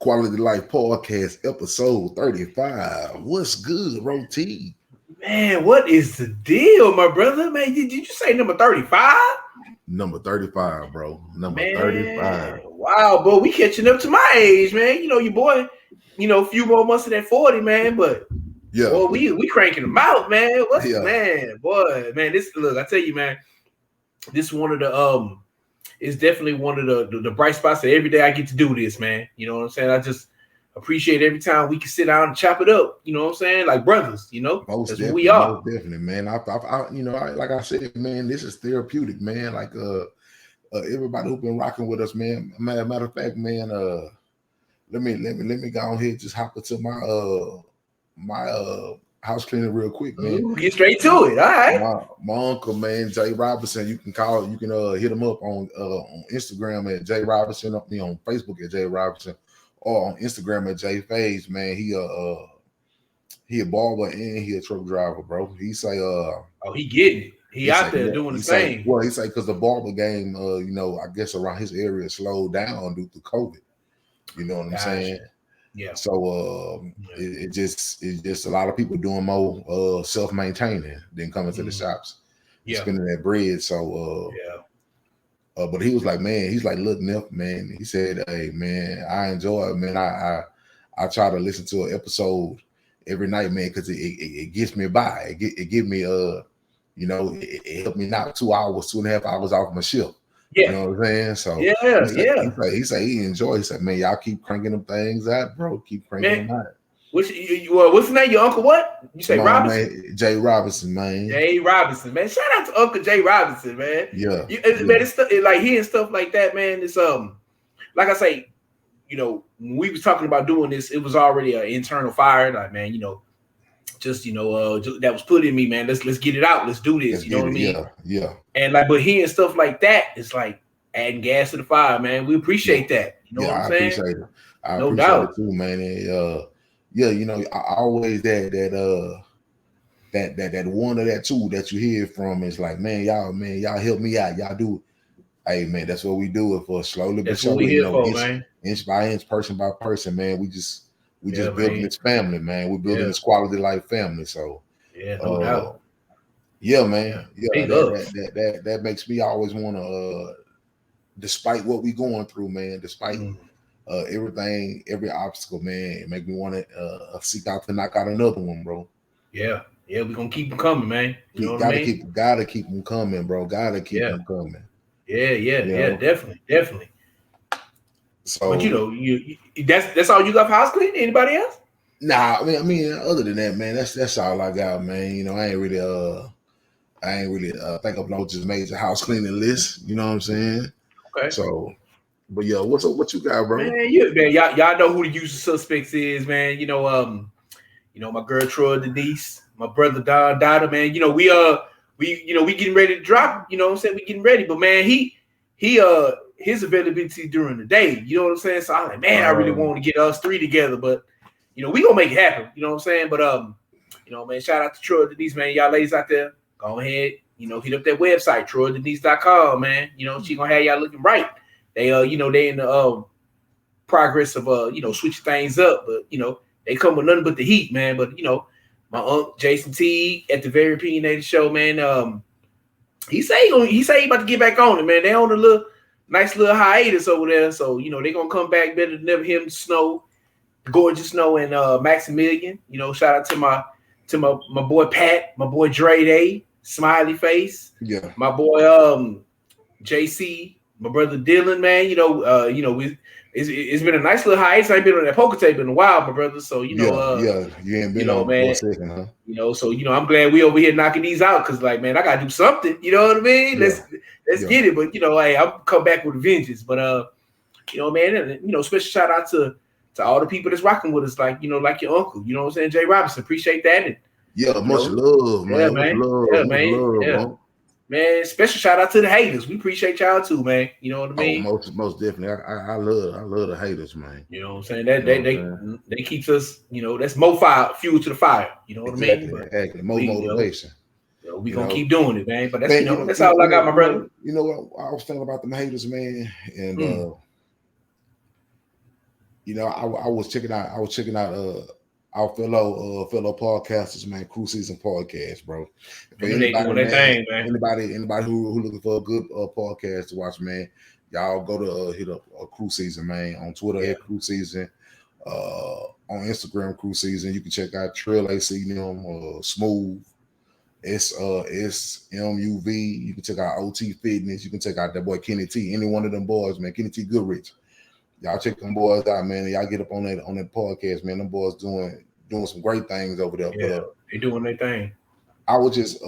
Quality Life Podcast, episode 35. What's good, Roti? Man, what is the deal, my brother? Man, did you say number 35? Number 35, bro. Number man, 35. Wow, bro. We catching up to my age, man. You know, your boy, a few more months of that 40, man. But yeah, boy, we cranking them out, man. Look, I tell you, man, this is one of the it's definitely one of the bright spots that every day I get to do this, man. You know what I'm saying? I just appreciate every time we can sit down and chop it up. You know what I'm saying? Like brothers, that's what we are. Most definitely, man. I like I said, man, this is therapeutic, man. Like everybody who's been rocking with us, man. Matter of fact, man, let me go on here, just hop into my house cleaning real quick, man. Ooh, get straight to it. All right. My uncle, man, Jay Robinson. You can hit him up on Instagram at Jay Robinson, up me on Facebook at Jay Robinson, or on Instagram at Jay Faze, man. He a barber and he a truck driver, bro. He say he getting it. He out there doing the same. Well, he say because the barber game, I guess around his area slowed down due to COVID. You know what I'm saying? Yeah. So it's just a lot of people doing more self-maintaining than coming to the shops, spending that bread. So but he was like, man, he's like, look, Nip, man. He said, hey, man, I enjoy it, man. I try to listen to an episode every night, man, because it gets me by. It give me it helped me knock 2.5 hours off my shift. Yeah. You know what I'm saying? So he said he enjoyed. He said, man, y'all keep cranking them things out, bro. Keep cranking them out. What's the name? Your uncle what? You say Robinson? Man, Jay Robinson, man. Jay Robinson, man. Shout out to Uncle Jay Robinson, man. Yeah. Man, it's like hearing stuff like that, man. It's like I say, when we was talking about doing this, it was already an internal fire. Like, man, that was put in me, man. Let's get it out. Let's do this. You know what I mean? Yeah. And like, but hearing stuff like that, it's like adding gas to the fire, man. We appreciate that. You know what I'm saying? Appreciate it. No doubt. It too, man. And, I always that one or that two that you hear from is like, man, y'all help me out. Y'all do it. Hey, man, that's what we do it for. Slowly but surely. That's what we here for, man. Inch by inch, person by person, man. We just building this family, man. We're building this quality life family. So no doubt. Yeah, man. Yeah, that makes me always want to, despite what we going through, man, despite everything, every obstacle, man, it make me want to seek out to knock out another one, bro. Yeah, we're gonna keep them coming, man. You know what I mean? Gotta keep them coming, bro. Gotta keep them coming. Yeah, definitely. So, but that's all you got for house cleaning? Anybody else? Nah, I mean, other than that, man, that's all I got, man. I ain't really think of no just major house cleaning list. You know what I'm saying? Okay. So, but yeah, what you got, bro? Man, y'all know who the usual suspects is, man. My girl Troy Denise, my brother Don Dada, man. We getting ready to drop. You know what I'm saying? We getting ready, but man, he his availability during the day. You know what I'm saying? So I'm like, man, I really want to get us three together, but we gonna make it happen. You know what I'm saying? But man, shout out to Troy Denise, man. Y'all ladies out there, go ahead, hit up that website, TroyDenise.com, man. She gonna have y'all looking right. They they in the progress of switching things up, but they come with nothing but the heat, man. But my uncle Jason T at the Very Opinionated Show, man. He say he about to get back on it, man. They on a nice little hiatus over there, so they gonna come back better than ever. Him, Snow, Gorgeous Snow, and Maximilian. Shout out to my boy Pat, my boy Dre Day, Smiley Face. Yeah. My boy JC, my brother Dylan, man. It's been a nice little hiatus. I ain't been on that poker tape in a while, my brother. So you ain't been on man. For a second, huh? So I'm glad we over here knocking these out because, like, man, I gotta do something. You know what I mean? Let's get it. But hey, I'll come back with a vengeance. But man, special shout out to all the people that's rocking with us, like like your uncle. You know what I'm saying, Jay Robinson. Appreciate that. And much love, man. Yeah, man. Much love. Man, special shout out to the haters. We appreciate y'all too, man. You know what I mean? Most definitely. I love the haters, man. You know what I'm saying? That they keeps us, that's more fuel to the fire. You know what I mean? Exactly. More motivation. We gonna keep doing it, man. But that's that's all I got, my brother. You know what? I was thinking about them haters, man, and you know, I was checking out our fellow podcasters, man, Crew Season Podcast, bro. For anybody, man, thing, man. Anybody who looking for a good podcast to watch, man, y'all go to hit up Crew Season, man, on Twitter at Crew Season, on Instagram Crew Season. You can check out Trill AC Smooth. It's SMUV. You can check out OT Fitness. You can check out that boy Kenny T. Any one of them boys, man. Kenny T Goodrich. Y'all check them boys out, man. Y'all get up on that podcast, man. Them boys doing some great things over there. Yeah, they doing their thing. I was just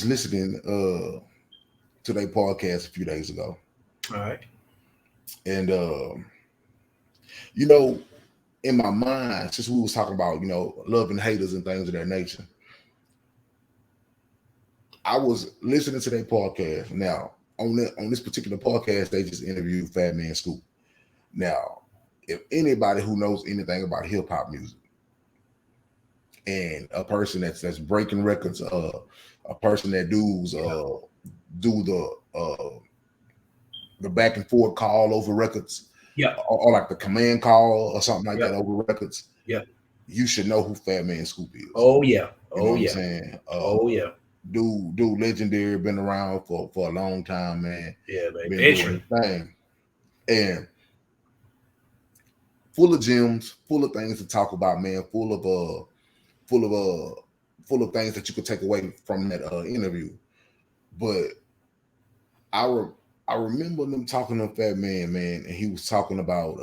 listening to their podcast a few days ago. All right. And you know, in my mind, since we was talking about, you know, loving haters and things of that nature, I was listening to their podcast. Now, on this particular podcast, they just interviewed Fat Man Scoop. Now, if anybody who knows anything about hip hop music and a person that's breaking records, a person that do the back and forth call over records, or like the command call or something like that over records, you should know who Fat Man Scoop is. Oh yeah, you know what I'm saying? Dude, legendary, been around for a long time, man. Yeah, man. Been doing his thing. And full of gems, full of things to talk about, man. Full of things that you could take away from that interview. But I remember them talking to Fat Man, and he was talking about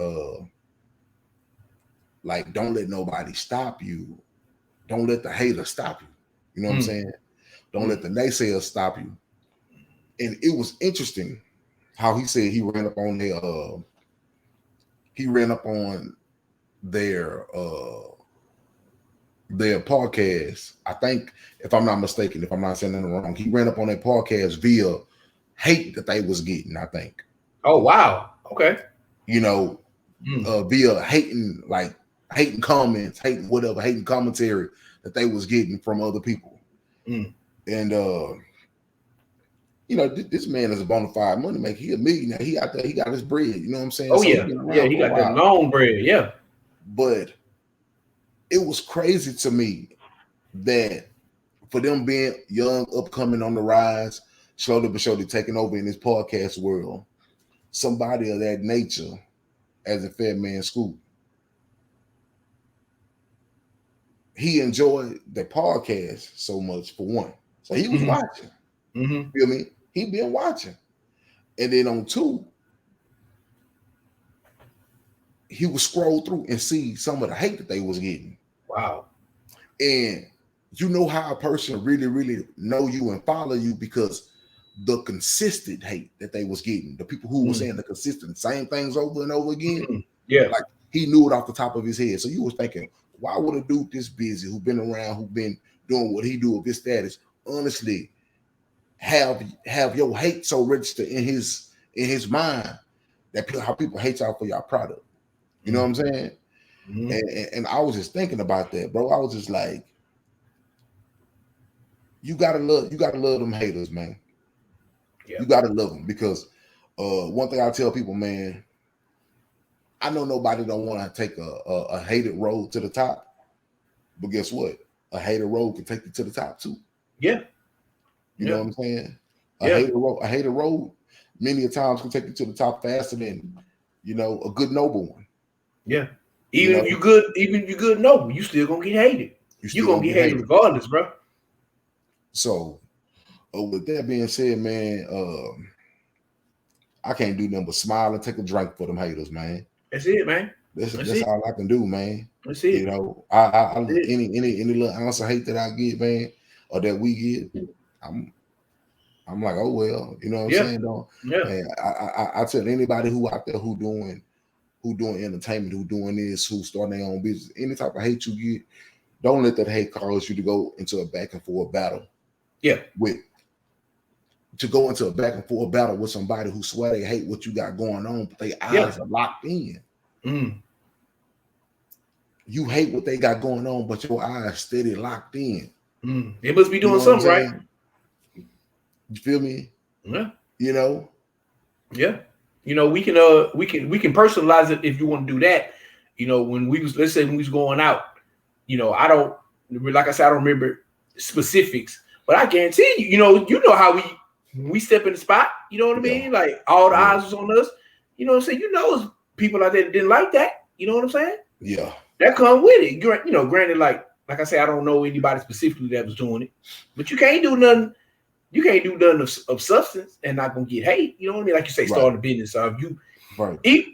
like, don't let nobody stop you. Don't let the hater stop you. You know what I'm saying? Don't let the naysayers stop you. And it was interesting how he said he ran up on their podcast. I think, if I'm not mistaken, if I'm not saying anything wrong, he ran up on their podcast via hate that they was getting, I think. Oh wow. Okay. You know, via hating comments, hating whatever, hating commentary that they was getting from other people. And you know, this man is a bona fide money maker. He a millionaire. He out there, he got his bread. You know what I'm saying? Oh so he got that long bread. Yeah. But it was crazy to me that for them being young, upcoming, on the rise, slowly but surely taking over in this podcast world, somebody of that nature as a Fat Man Scoop, he enjoyed the podcast so much, for one. So he was watching. Feel me? He been watching. And then on two, he would scroll through and see some of the hate that they was getting. Wow. And you know how a person really, really know you and follow you because the consistent hate that they was getting, the people who were saying the consistent same things over and over again, like he knew it off the top of his head. So you was thinking, why would a dude this busy, who been around, who been doing what he do with his status, honestly have your hate so registered in his mind that how people hate y'all for y'all product? You know what I'm saying? And I was just thinking about that, bro. I was just like, you gotta love them haters, man. You gotta love them, because one thing I tell people, man, I know nobody don't want to take a hated road to the top, but guess what? A hated road can take you to the top too. You know what I'm saying? A hated road many a times can take you to the top faster than, you know, a good noble one. Even if you're good noble, you still gonna get hated. You're gonna get hated regardless, bro. So with that being said, man, I can't do nothing but smile and take a drink for them haters, man. That's it, man. That's all I can do, man. That's it. You know, I any little ounce of hate that I get, man, or that we get, I'm like, oh well, you know what I'm saying? Though, and I tell anybody who out there who doing entertainment, who doing this, who starting their own business, any type of hate you get, don't let that hate cause you to go into a back and forth battle. To go into a back and forth battle with somebody who swear they hate what you got going on, but their eyes are locked in. You hate what they got going on, but your eyes steady locked in. They must be doing something right. You feel me? Yeah. You know? Yeah. You know, we can personalize it if you want to do that. You know, let's say when we was going out, you know, I don't remember specifics, but I guarantee you know how we step in the spot, you know what I mean? Like all the eyes was on us, you know what I'm saying? You know, there's people out there that didn't like that, you know what I'm saying? Yeah. That come with it. You know, granted, like I say, I don't know anybody specifically that was doing it, but you can't do nothing. You can't do nothing of substance and not gonna get hate. You know what I mean? Like you say, starting a business. So if you,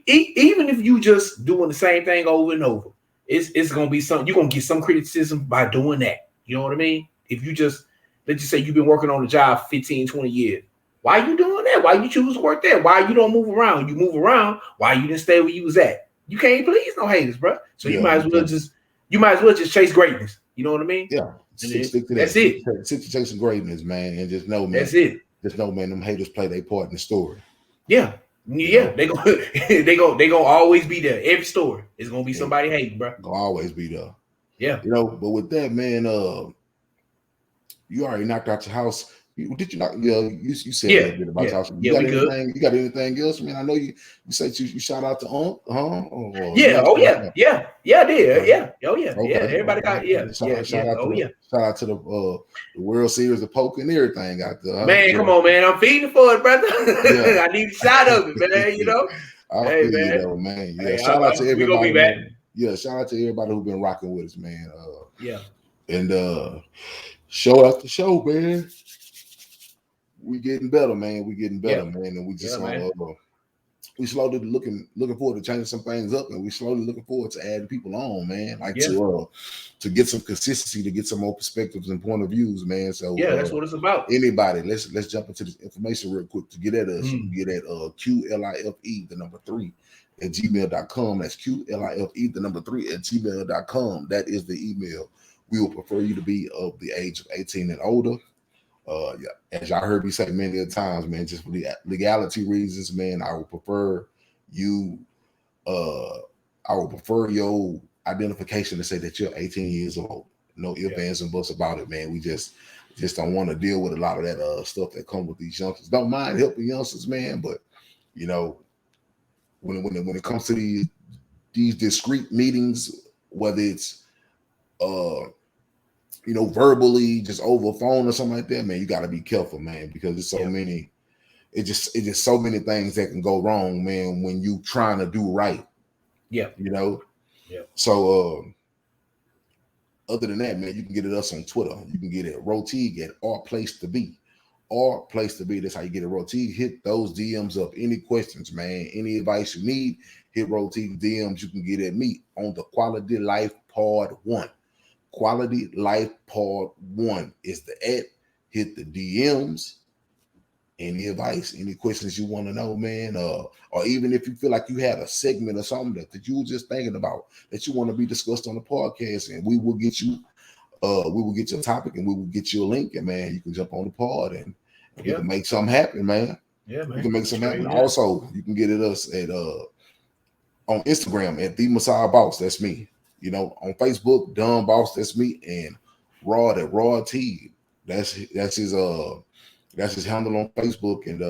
even if you just doing the same thing over and over, it's gonna be something. You're gonna get some criticism by doing that. You know what I mean? If you just let's just say you've been working on the job 15, 20 years. Why you doing that? Why you choose to work there? Why you don't move around? You move around. Why you didn't stay where you was at? You can't please no haters, bro. So you might as well just chase greatness. You know what I mean? Yeah. Stick to that. That's it. Stick to chasing greatness, man, and just know, man. That's it. Just know, man. Them haters play their part in the story. Yeah. Yeah, they gonna always be there. Every story is gonna be somebody hating, bro. Gonna always be there. Yeah. You know, but with that, man, you already knocked out your house. Did you not? You said a bit about your house. You got anything? You got anything else? I mean, I know you said you shout out to Unc, huh? Yeah. Oh yeah. I did. Yeah. Oh yeah. Okay. Yeah. Everybody got Shout out to the World Series of poker and everything out there. Man, come on, man. I'm feeding for it, brother. I need a shot of it, man. You know. Hey, man. Yeah. Shout out to everybody. Yeah. Shout out to everybody who's been rocking with us, man. And show after show, man. We getting better, man. Man, and we just we slowly looking forward to changing some things up, and we slowly looking forward to adding people on, man. Like to get some consistency, to get some more perspectives and point of views, man. So that's what it's about. Anybody, let's jump into this information real quick. To get at us, you can get at QLIFE, the number 3 at gmail.com. That's QLIFE, the number 3 at gmail.com. That is the email. We will prefer you to be of the age of 18 and older. As y'all heard me say many times, man, just for the legality reasons, man, I would prefer you. I would prefer your identification to say that you're 18 years old. No ifs, ands, and buts about it, man. We just don't want to deal with a lot of that stuff that comes with these youngsters. Don't mind helping youngsters, man, but you know, when it comes to these discreet meetings, whether it's verbally, just over phone or something like that, man, you got to be careful, man, because there's so many. It's just so many things that can go wrong, man, when you trying to do right. Yeah, you know. Yeah. So, other than that, man, you can get at us on Twitter. You can get it at Rotig at Our Place to Be. Our Place to Be. That's how you get it. Rotig. Hit those DMs up. Any questions, man? Any advice you need? Hit Rotig DMs. You can get at me on the Quality Life Pod 1. Quality Life Pod 1 is the @ Hit the DMs. Any advice, any questions you want to know, man, or even if you feel like you had a segment or something that you were just thinking about that you want to be discussed on the podcast, and we will get you a topic, and we will get you a link, and man, you can jump on the pod and we can make something happen, man. Yeah, man. You can make something happen. Yeah. Also, you can get at us at on Instagram at The Messiah Boss. That's me. You know, on Facebook, Dumb Boss, that's me, and Rod at Rod T. That's his handle on Facebook. And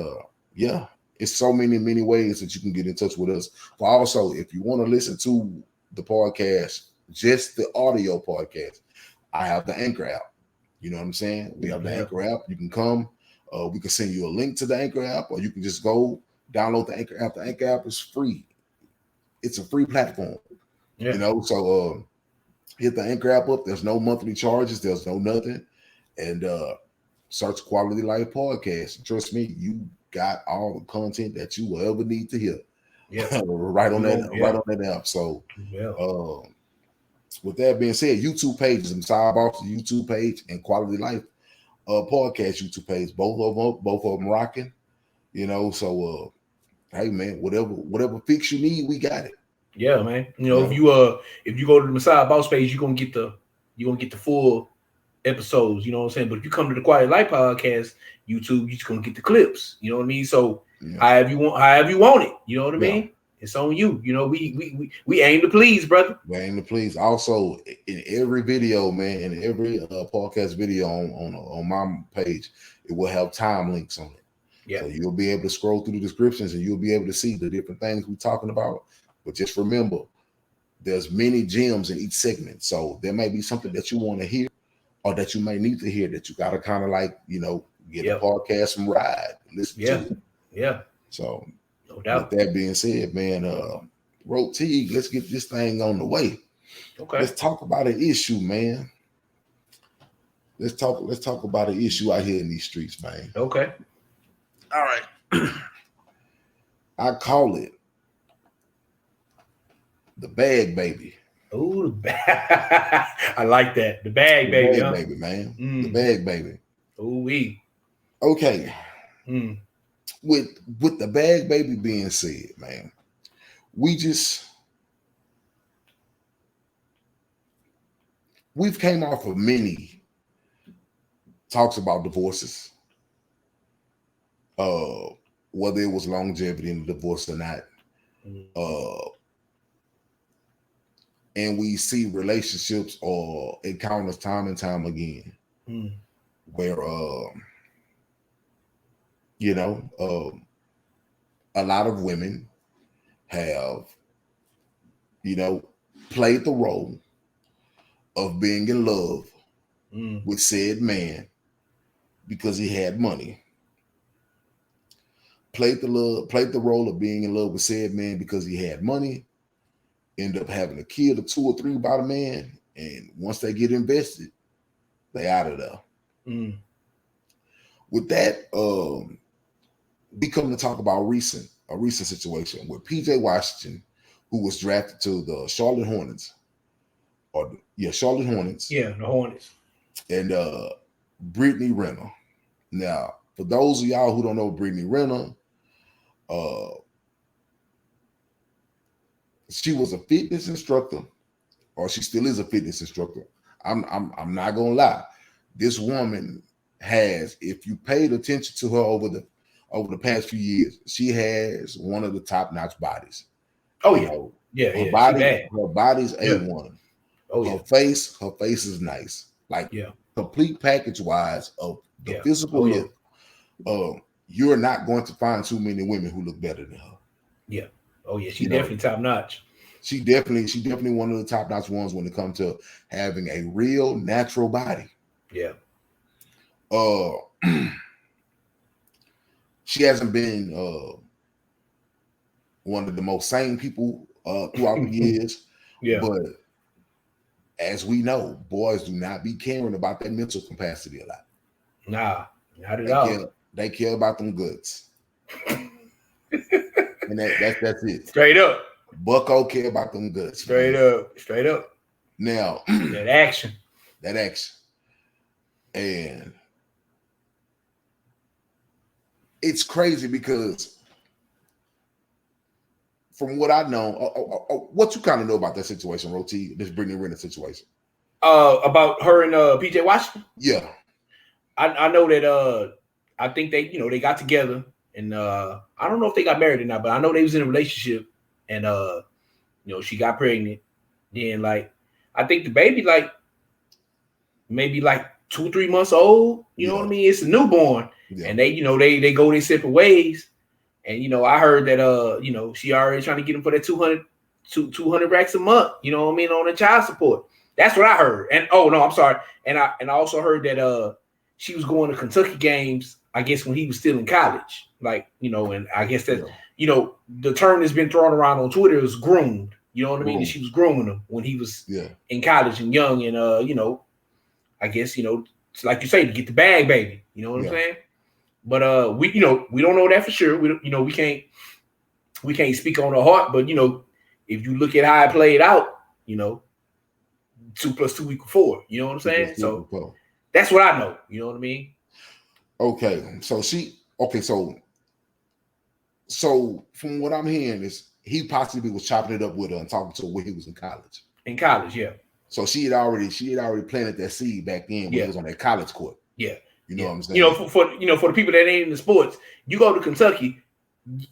it's so many ways that you can get in touch with us. But also, if you want to listen to the podcast, just the audio podcast, I have the Anchor app. You know what I'm saying? We have the Anchor app. You can come. We can send you a link to the Anchor app, or you can just go download the Anchor app. The Anchor app is free. It's a free platform. Yeah. You know, so hit the Anchor app up. There's no monthly charges. There's no nothing. And search Quality Life Podcast. And trust me, you got all the content that you will ever need to hear. Yeah. right on that app. So with that being said, YouTube pages, Messiah Boss YouTube page and Quality Life Podcast YouTube page, both of them rocking. You know, so hey man, whatever fix you need, we got it. Yeah, man. You know, if you go to the Messiah Boss page, you're gonna get the full episodes, you know what I'm saying? But if you come to the Quality Life Podcast YouTube, you're just gonna get the clips, you know what I mean? So however you want it, you know what I mean? It's on you. You know, we aim to please, brother. We aim to please. Also, in every video, man, in every podcast video on my page, it will have time links on it. So you'll be able to scroll through the descriptions and you'll be able to see the different things we're talking about. But just remember, there's many gems in each segment. So there may be something that you want to hear or that you may need to hear that you got to kind of like, get a podcast from Ride, listen to it. Yeah. So no doubt. With that being said, man, Road T, let's get this thing on the way. Okay. Let's talk about an issue, man. Let's talk about an issue out here in these streets, man. Okay. All right. I call it the bag baby. Oh, the bag. I like that. The bag baby. The bag baby, man. The bag baby. Ooh-wee. Okay. With the bag baby being said, man, we've came off of many talks about divorces. Whether it was longevity in the divorce or not. And we see relationships or encounters time and time again where a lot of women have played the role of being in love with said man because he had money. Played the role of being in love with said man because he had money, end up having a kid or 2 or 3 by the man, and once they get invested, they out of there. With that, we come to talk about a recent situation with Pj Washington, who was drafted to the Charlotte Hornets. Charlotte Hornets. Yeah, the Hornets. And Brittany Renner. Now, for those of y'all who don't know Brittany Renner, she was a fitness instructor, or she still is a fitness instructor. I'm not gonna lie. This woman has, if you paid attention to her over the past few years, she has one of the top-notch bodies. Oh yeah. Her body's A1. Her face is nice. Like complete package wise of the physical look. You're not going to find too many women who look better than her. Yeah. Oh yeah, she's definitely top notch. She definitely one of the top notch ones when it comes to having a real natural body. Yeah. She hasn't been one of the most sane people throughout the years. Yeah. But as we know, boys do not be caring about their mental capacity a lot. Nah, not at all. They care about them goods. And that's it. Straight up. Bucko care about them goods. Straight up. Now that action. And it's crazy because from what I know, what you kind of know about that situation, Roti, this Brittany Renner situation. About her and Pj Washington? Yeah. I know that I think they got together, and I don't know if they got married or not, but I know they was in a relationship, and she got pregnant. Then I think the baby maybe 2-3 months old. You know what I mean? It's a newborn, and they they go their separate ways. And I heard that she already trying to get him for that 200 racks a month. You know what I mean, on the child support. That's what I heard. And I'm sorry. And I also heard that she was going to Kentucky games, I guess, when he was still in college. And I guess that the term that's been thrown around on Twitter is groomed. You know what I mean? And she was grooming him when he was in college and young, and I guess like you say, to get the bag, baby. You know what I'm saying? But we don't know that for sure. We can't speak on her heart, but if you look at how it played out, 2 + 2 = 4. You know what I'm saying? So that's what I know. You know what I mean? Okay. So from what I'm hearing is he possibly was chopping it up with her and talking to her when he was in college. In college, yeah. So she had already planted that seed back then when he was on that college court. Yeah. You know what I'm saying? For the people that ain't in the sports, you go to Kentucky,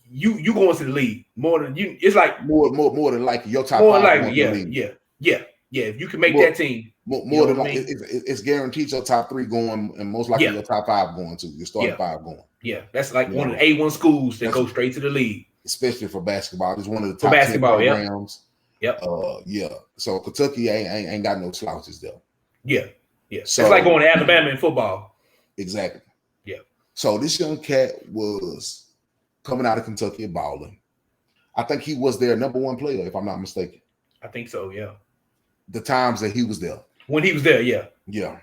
you going to the league more than you. It's like more than likely your top more 5 likely, yeah. Yeah, if you can make that team. More than like, it's guaranteed your top 3 going, and most likely your top 5 going to. Your starting 5 going. Yeah, that's like one of the A1 schools that go straight to the league. Especially for basketball. It's one of the top 10 programs. Yep. Yeah. So Kentucky ain't got no slouches though. Yeah. So it's like going to Alabama in football. Exactly. Yeah. So this young cat was coming out of Kentucky and balling. I think he was their number 1 player, if I'm not mistaken. I think so, yeah. The times that he was there. When he was there, yeah. Yeah.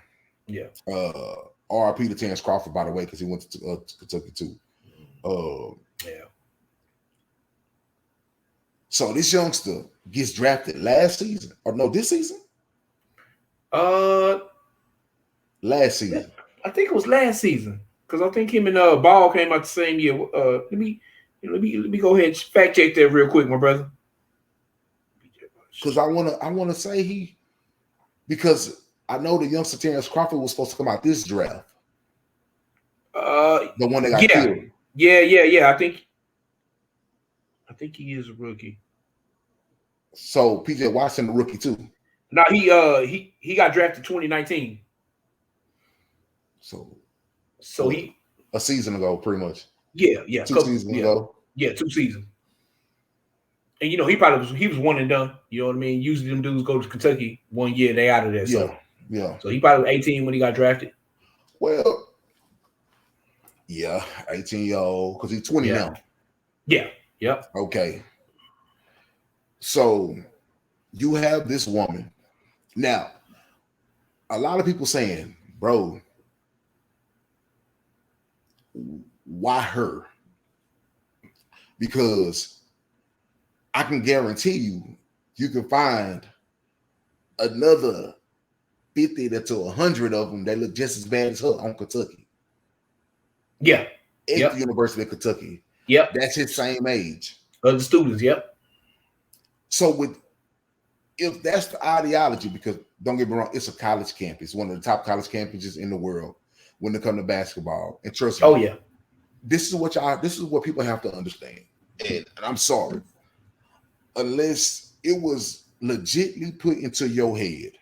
Yeah. RIP to Terrence Crawford, by the way, because he went to Kentucky too. Yeah. So this youngster gets drafted last season, or no, this season? Last season. I think it was last season because I think him and Ball came out the same year. Let me go ahead and fact check that real quick, my brother. Because I wanna say because I know the youngster Terrence Crawford was supposed to come out this draft. The one that got killed. Yeah. I think he is a rookie. So PJ Washington, the rookie too. No, he got drafted 2019. So he a season ago, pretty much. Yeah. 2 seasons ago. Yeah, 2 seasons. And he was one and done. You know what I mean? Usually them dudes go to Kentucky 1 year, they out of there. Yeah. So he probably was 18 when he got drafted. Well, yeah, 18-year-old, because he's 20 now. Yeah. Yep. Okay. So you have this woman. Now, a lot of people saying, bro, why her? Because I can guarantee you can find another 50 to 100 of them that look just as bad as her on Kentucky. Yeah. At the University of Kentucky. Yep. That's his same age. Other students, yep. So if that's the ideology, because don't get me wrong, it's a college campus, one of the top college campuses in the world when it comes to basketball. And trust me, this is what people have to understand. And I'm sorry, unless it was legitly put into your head,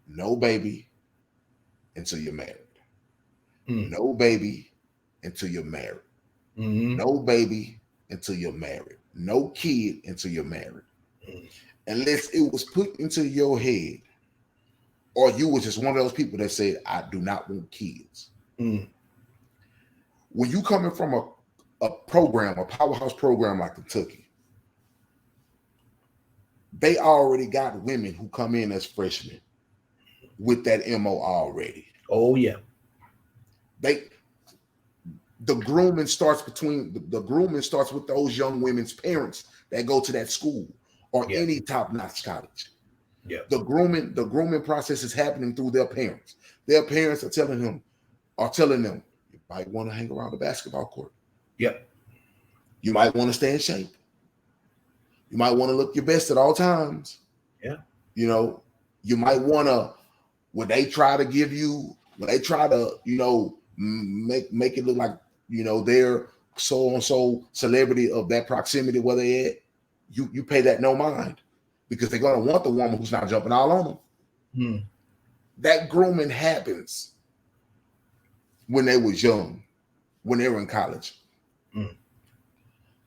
no baby until you're married. No baby until you're married. No baby until you're married. No kid until you're married. Unless it was put into your head, or you were just one of those people that said, I do not want kids. When you coming from a program, a powerhouse program like Kentucky, they already got women who come in as freshmen with that MO already. Oh, yeah. The grooming starts with those young women's parents that go to that school or any top-notch college. Yeah. The grooming process is happening through their parents. Their parents are telling them, you might want to hang around the basketball court. Yep. You might want to stay in shape. You might want to look your best at all times. Yeah. You might want to, when they try to, make it look like, they're so-and-so celebrity of that proximity where they at, you pay that no mind, because they're going to want the woman who's not jumping all on them. That grooming happens when they was young, when they were in college.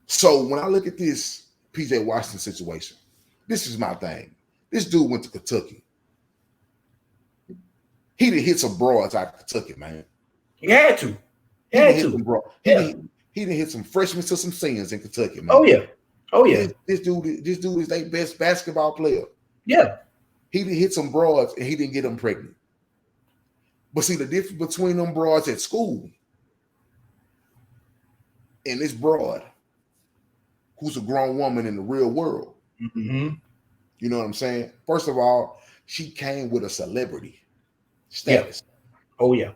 So when I look at this PJ Washington situation, this is my thing. This dude went to Kentucky. He done hit some broads out of Kentucky, man. He had to. He done hit some freshmen to some seniors in Kentucky, man. Oh yeah. This dude is their best basketball player. Yeah. He done hit some broads and he didn't get them pregnant. But see, the difference between them broads at school and this broad, who's a grown woman in the real world. You know what I'm saying? First of all, she came with a celebrity status. Oh yeah.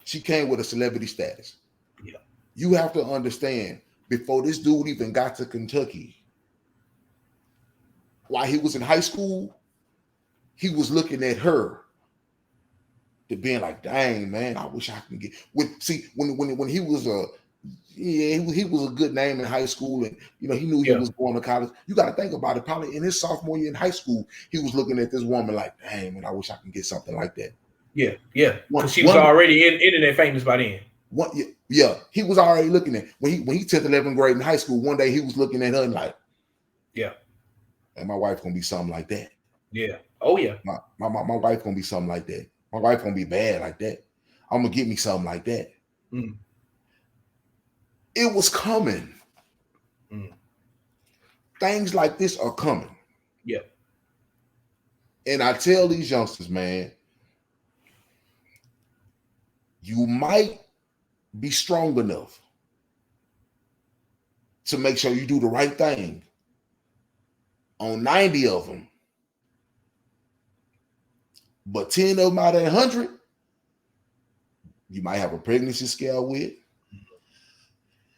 She came with a celebrity status. Yeah. You have to understand, before this dude even got to Kentucky, while he was in high school, he was looking at her to being like, dang, man, I wish I could get when he was Yeah, he was a good name in high school, and he knew he was going to college. You got to think about it. Probably in his sophomore year in high school, he was looking at this woman like, "Dang, man, I wish I could get something like that." Yeah, because she was already internet famous by then. He was already looking at when he 10th, 11th grade in high school. One day he was looking at her and like, and my wife gonna be something like that. Yeah. Oh yeah. My wife gonna be something like that. My wife gonna be bad like that. I'm gonna get me something like that. Mm. It was coming. Mm. Things like this are coming. Yeah. And I tell these youngsters, man, you might be strong enough to make sure you do the right thing on 90 of them. But 10 of them out of 100, you might have a pregnancy scare with,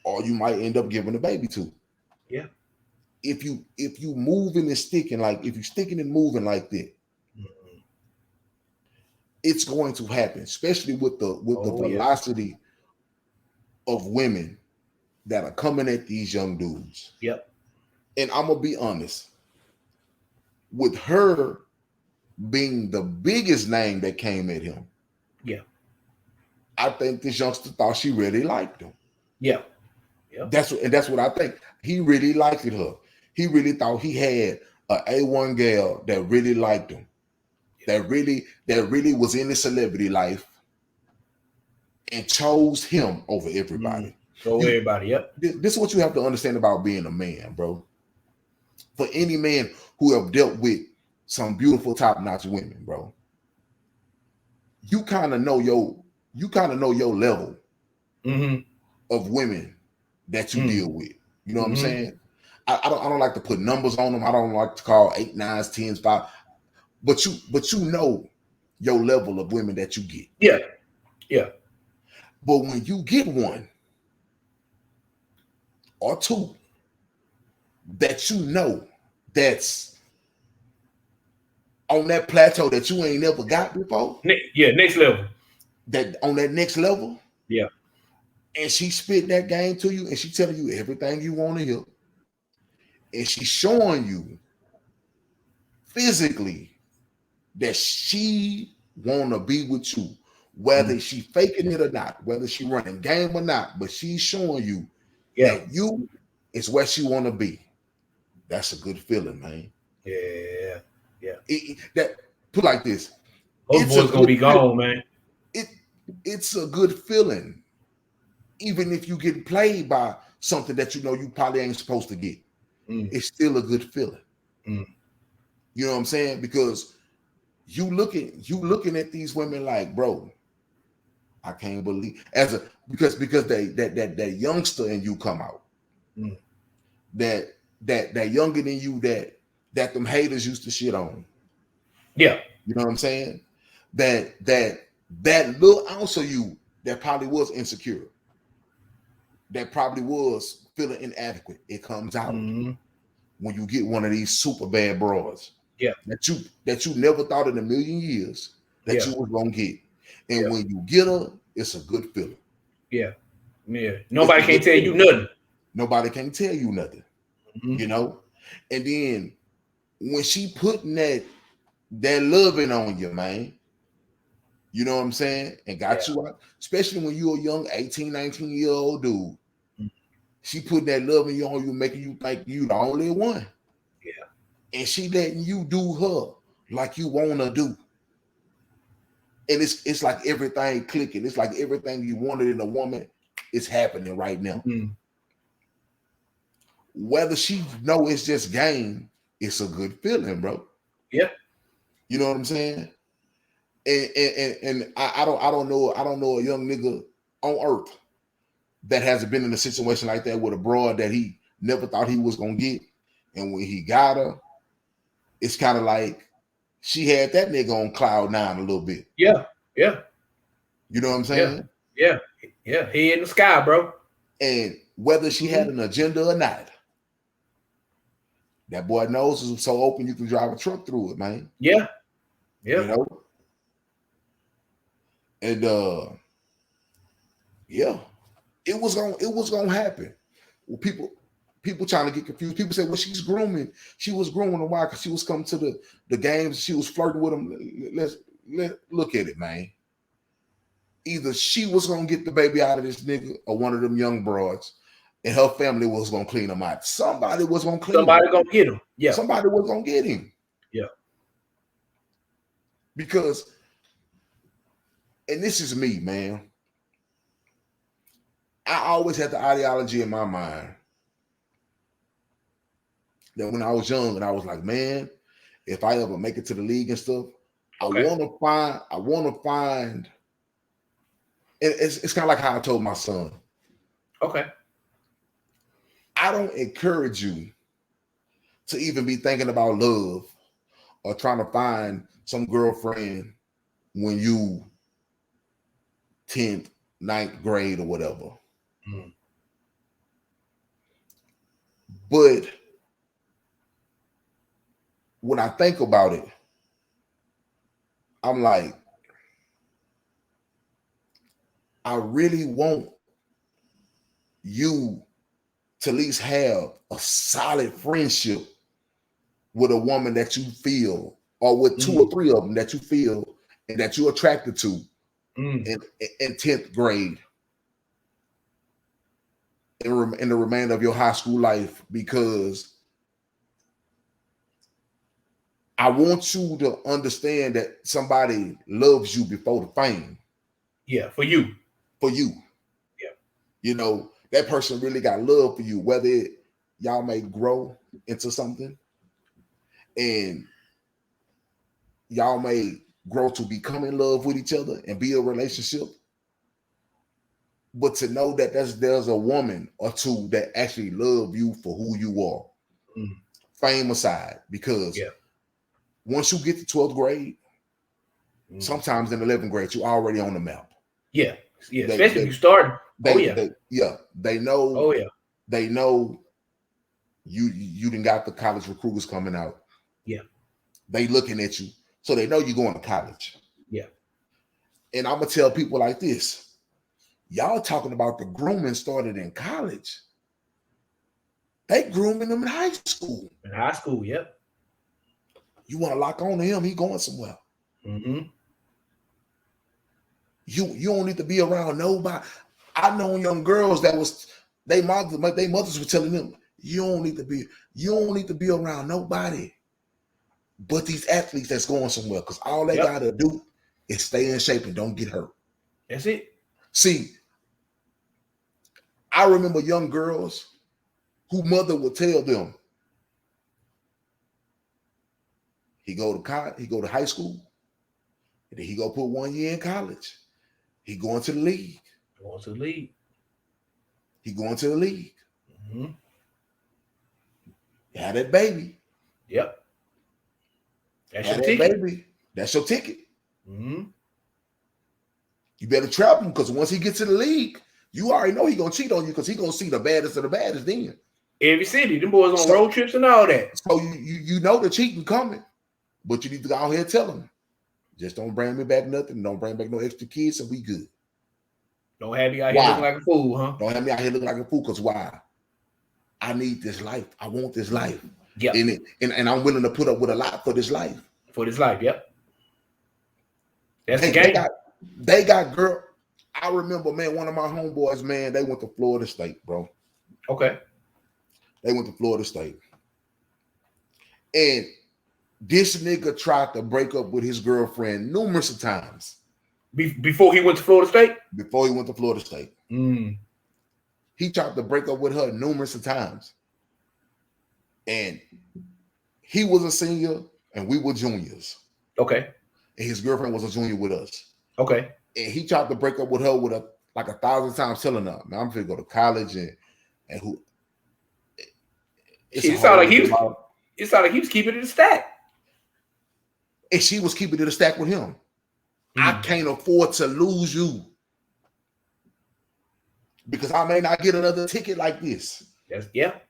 or you might end up giving a baby to. Yeah. If you moving and sticking, like if you sticking and moving like that, it's going to happen, especially with the velocity of women that are coming at these young dudes. Yep. And I'm gonna be honest, with her being the biggest name that came at him. Yeah. I think this youngster thought she really liked him. Yeah. Yeah. That's what I think. He really liked her. He really thought he had an A1 gal that really liked him. That really was in the celebrity life and chose him over everybody. Everybody, yep. This is what you have to understand about being a man, bro. For any man who have dealt with some beautiful top-notch women, bro, you kind of know your level of women that you deal with. You know what I'm saying? I don't like to put numbers on them. I don't like to call 8, 9s, 10s, 5. But you know your level of women that you get. Yeah. Yeah. But when you get one or two that you know that's on that plateau that you ain't never got before. Next level. That on that next level. Yeah. And she spit that game to you and she telling you everything you want to hear. And she's showing you physically that she want to be with you, whether she faking it or not, whether she running game or not, but she's showing you that you is where she want to be. That's a good feeling, man. Yeah. That put like this. Those boys gonna be gone, man. It's a good feeling, even if you get played by something that you know you probably ain't supposed to get. It's still a good feeling. You know what I'm saying? Because you looking at these women like, bro, I can't believe because that youngster in you come out. That younger than you that them haters used to shit on. Yeah. You know what I'm saying? That little ounce of you that probably was insecure, that probably was feeling inadequate, it comes out when you get one of these super bad broads. Yeah. That you never thought in a million years that you was gonna get. And when you get her, it's a good feeling. Yeah. Nobody can tell you nothing. Nobody can tell you nothing. You know? And then when she putting that loving on you, man, you know what I'm saying? And got you out, especially when you're a young 18, 19-year-old dude. She putting that loving on you, making you think you the only one. Yeah. And she letting you do her like you want to do. And it's like everything clicking. It's like everything you wanted in a woman is happening right now. Whether she know it's just game, it's a good feeling, bro. Yeah. You know what I'm saying? And I don't know a young nigga on earth that hasn't been in a situation like that with a broad that he never thought he was gonna get. And when he got her, it's kind of like she had that nigga on cloud 9 a little bit. Yeah. You know what I'm saying? Yeah. He in the sky, bro. And whether she had an agenda or not, that boy nose is so open you can drive a truck through it, man. Yeah. You know? And It was gonna happen. Well, people trying to get confused. People say, well, she's grooming. She was grooming him. Why? Because she was coming to the games. She was flirting with him. Let's look at it, man. Either she was gonna get the baby out of this nigga or one of them young broads, and her family was gonna clean him out. Somebody was gonna clean him. Somebody gonna get him. Yeah. Somebody was gonna get him. Yeah. Because, and this is me, man. I always had the ideology in my mind that when I was young and I was like, man, if I ever make it to the league and stuff, okay. I want to find. It's kind of like how I told my son. Okay. I don't encourage you to even be thinking about love or trying to find some girlfriend when you 10th, 9th grade or whatever. Mm. But when I think about it, I'm like, I really want you to at least have a solid friendship with a woman that you feel, or with 2 or 3 of them that you feel and that you're attracted to in 10th grade, in the remainder of your high school life, because I want you to understand that somebody loves you before the fame. Yeah, for you. For you. Yeah. You know, that person really got love for you, whether y'all may grow into something and y'all may grow to become in love with each other and be a relationship. But to know that there's a woman or two that actually love you for who you are, fame aside, because once you get to 12th grade, sometimes in 11th grade, you're already on the map. Yeah, especially if you start. They know. Oh yeah, they know you done got the college recruiters coming out. Yeah, they looking at you, so they know you're going to college. Yeah, and I'm gonna tell people like this: y'all talking about the grooming started in college. They grooming them in high school. In high school, yep. You want to lock on to him? He going somewhere. Mm-hmm. You don't need to be around nobody. I know young girls that was their mothers were telling them, you don't need to be around nobody but these athletes that's going somewhere, because all they gotta do is stay in shape and don't get hurt. That's it. See, I remember young girls who mother would tell them, he go to high school, and then he go put 1 year in college. He going to the league. He going to the league. Mm-hmm. You have that baby. Yep. That's your ticket. Baby. That's your ticket. Mm-hmm. You better trap him, because once he gets to the league, you already know he gonna cheat on you, because he gonna see the baddest of the baddest then. Every city, them boys on road trips and all that. So you know the cheating coming, but you need to go out here and tell him, just don't bring me back nothing. Don't bring back no extra kids, and we good. Don't have me out here looking like a fool, huh? Don't have me out here looking like a fool, because why? I need this life. I want this life. Yeah. And I'm willing to put up with a lot for this life. For this life, yep. That's the game. They got girl. I remember, man, one of my homeboys, man, they went to Florida State, bro. Okay. They went to Florida State. And this nigga tried to break up with his girlfriend numerous of times. Before he went to Florida State? Before he went to Florida State. Mm. He tried to break up with her numerous of times. And he was a senior and we were juniors. Okay. And his girlfriend was a junior with us. Okay. And he tried to break up with her with like 1,000 times, telling her, man, I'm finna go to college and who. It sounded like he was keeping it a stack. And she was keeping it a stack with him. I can't afford to lose you, because I may not get another ticket like this. Yep.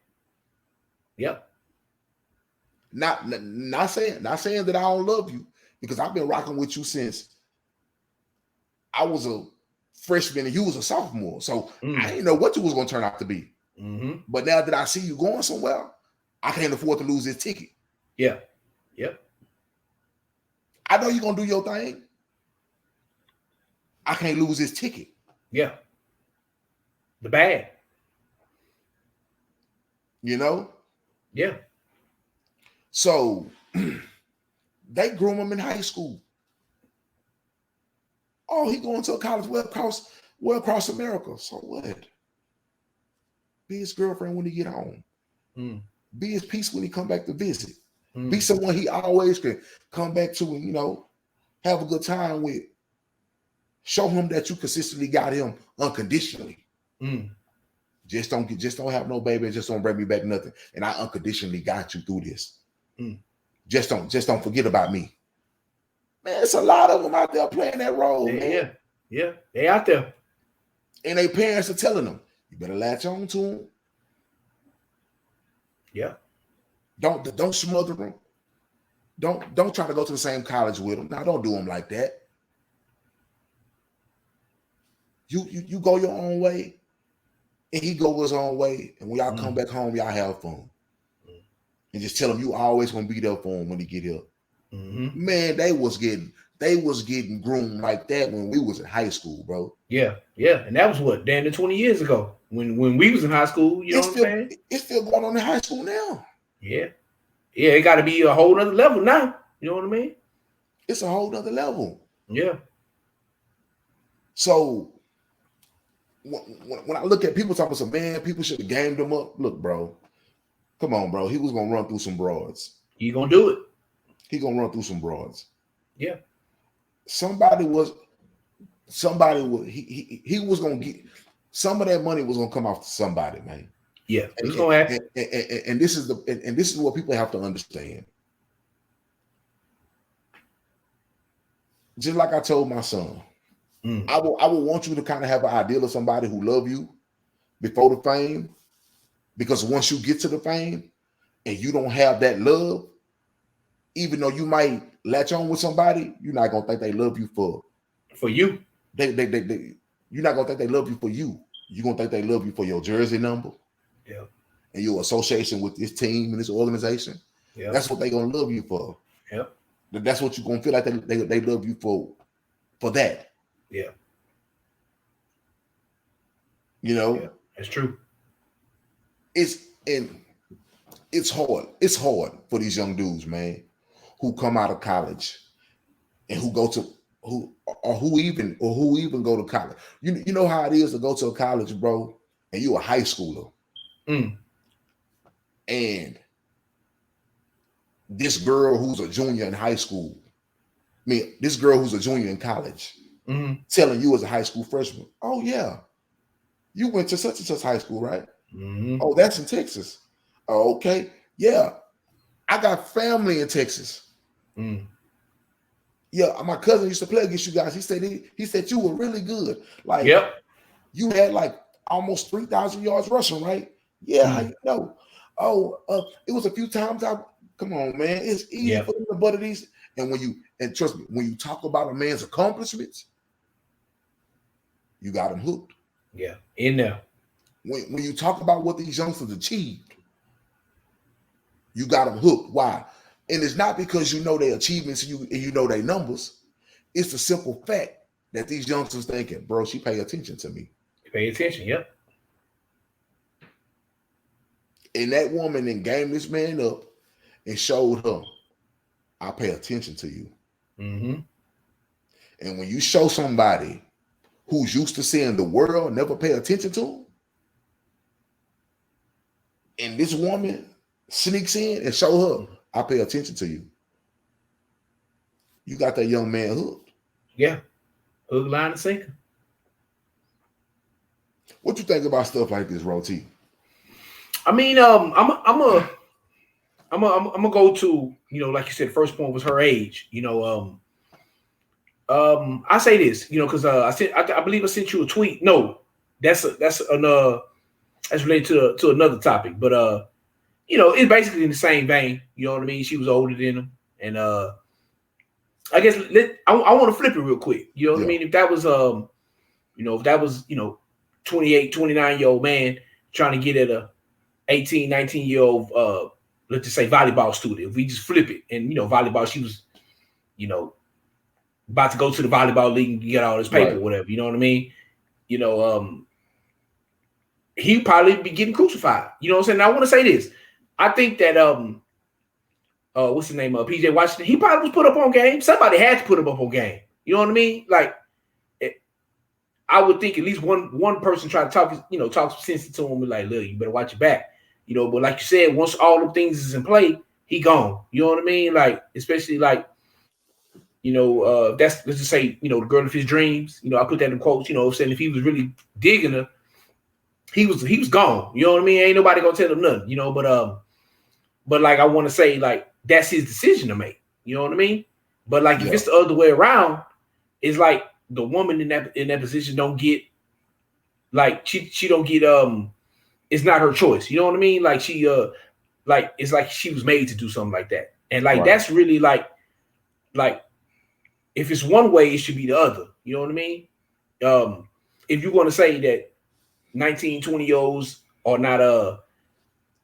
Not saying that I don't love you, because I've been rocking with you since I was a freshman and you was a sophomore. So I didn't know what you was going to turn out to be. But now that I see you going somewhere, I can't afford to lose this ticket. Yeah. Yep. I know you're going to do your thing. I can't lose this ticket. Yeah. The bag. You know? Yeah. So they groom him in high school. Oh, he going to a college well across America. So what? Be his girlfriend when he get home. Be his peace when he come back to visit. Be someone he always can come back to and, you know, have a good time with. Show him that you consistently got him unconditionally. Just don't have no baby and just don't bring me back nothing. And I unconditionally got you through this. Just don't forget about me. Man, it's a lot of them out there playing that role, man. Yeah. They out there. And their parents are telling them, you better latch on to them. Yeah. Don't smother them. Don't try to go to the same college with them. Now, don't do them like that. You go your own way, and he go his own way. And when y'all come back home, y'all have fun. And just tell him you always gonna be there for him when he get here. Man, they was getting groomed like that when we was in high school, bro. Yeah. And that was what, damn near 20 years ago when we was in high school. You know what I'm saying? It's still going on in high school now. Yeah. It got to be a whole other level now. You know what I mean? It's a whole other level. Yeah. So when I look at people talking about, man, people should have gamed him up. Look, bro, come on, bro. He was gonna run through some broads. He gonna do it. He gonna run through some broads. Yeah. Somebody was he was gonna get some of that money was gonna come off to somebody, man. Yeah, it's gonna happen. And this is what people have to understand. Just like I told my son, I will want you to kind of have an ideal of somebody who love you before the fame, because once you get to the fame and you don't have that love, even though you might latch on with somebody, you're not gonna think they love you for you. You're not gonna think they love you for you. You're gonna think they love you for your jersey number, and your association with this team and this organization. That's what they're gonna love you for. That's what you're gonna feel like they love you for that. Yeah. You know, that's true. It's hard. It's hard for these young dudes, man, who come out of college and who even go to college. You know how it is to go to a college, bro, and you a high schooler. And this girl who's a junior in high school, this girl who's a junior in college, telling you as a high school freshman, oh yeah, you went to such and such high school, right? Oh, that's in Texas. Oh, okay. Yeah. I got family in Texas. Yeah, my cousin used to play against you guys. He said you were really good. Like, you had like almost 3,000 yards rushing, right? Yeah, how you know? Oh, it was a few times. Come on, man. It's easy for them to butter these. And trust me, when you talk about a man's accomplishments, you got him hooked. Yeah, in there. When you talk about what these youngsters achieved, you got them hooked. Why? And it's not because you know their achievements and you know their numbers. It's the simple fact that these youngsters thinking, bro, she pay attention to me. Pay attention, yep. And that woman then gamed this man up and showed her, I pay attention to you. And when you show somebody who's used to seeing the world never pay attention to him, and this woman sneaks in and show her, I pay attention to you, you got that young man hooked. Yeah. Hook, line, and sinker. What you think about stuff like this, Roti? I mean, I'm gonna go to, like you said, the first point was her age. I say this, because I believe I sent you a tweet. No, that's related to another topic, but it's basically in the same vein. You know what I mean? She was older than him, and I guess I want to flip it real quick. You know what I mean? If that was You know, if that was, 28, 29-year-old man trying to get at a 18, 19-year-old, let's just say volleyball student, if we just flip it and, volleyball, she was, about to go to the volleyball league and get all this paper or whatever, you know what I mean? He'd probably be getting crucified. You know what I'm saying? Now, I want to say this. I think that, what's his name? PJ Washington, he probably was put up on game. Somebody had to put him up on game. You know what I mean? Like, I would think at least one person try to talk some sense to him and like, look, you better watch your back. But like you said, once all the things is in play, he gone. You know what I mean? Like, especially like, let's just say, the girl of his dreams. I put that in quotes, saying if he was really digging her, he was gone. You know what I mean? Ain't nobody gonna tell him nothing, but like I want to say, like, that's his decision to make. You know what I mean? But like if it's the other way around, it's like the woman in that position don't get, like, she don't get it's not her choice. You know what I mean? Like she like it's like she was made to do something like that. And like that's really like if it's one way, it should be the other. You know what I mean? If you're going to say that 19, 20-year-olds are not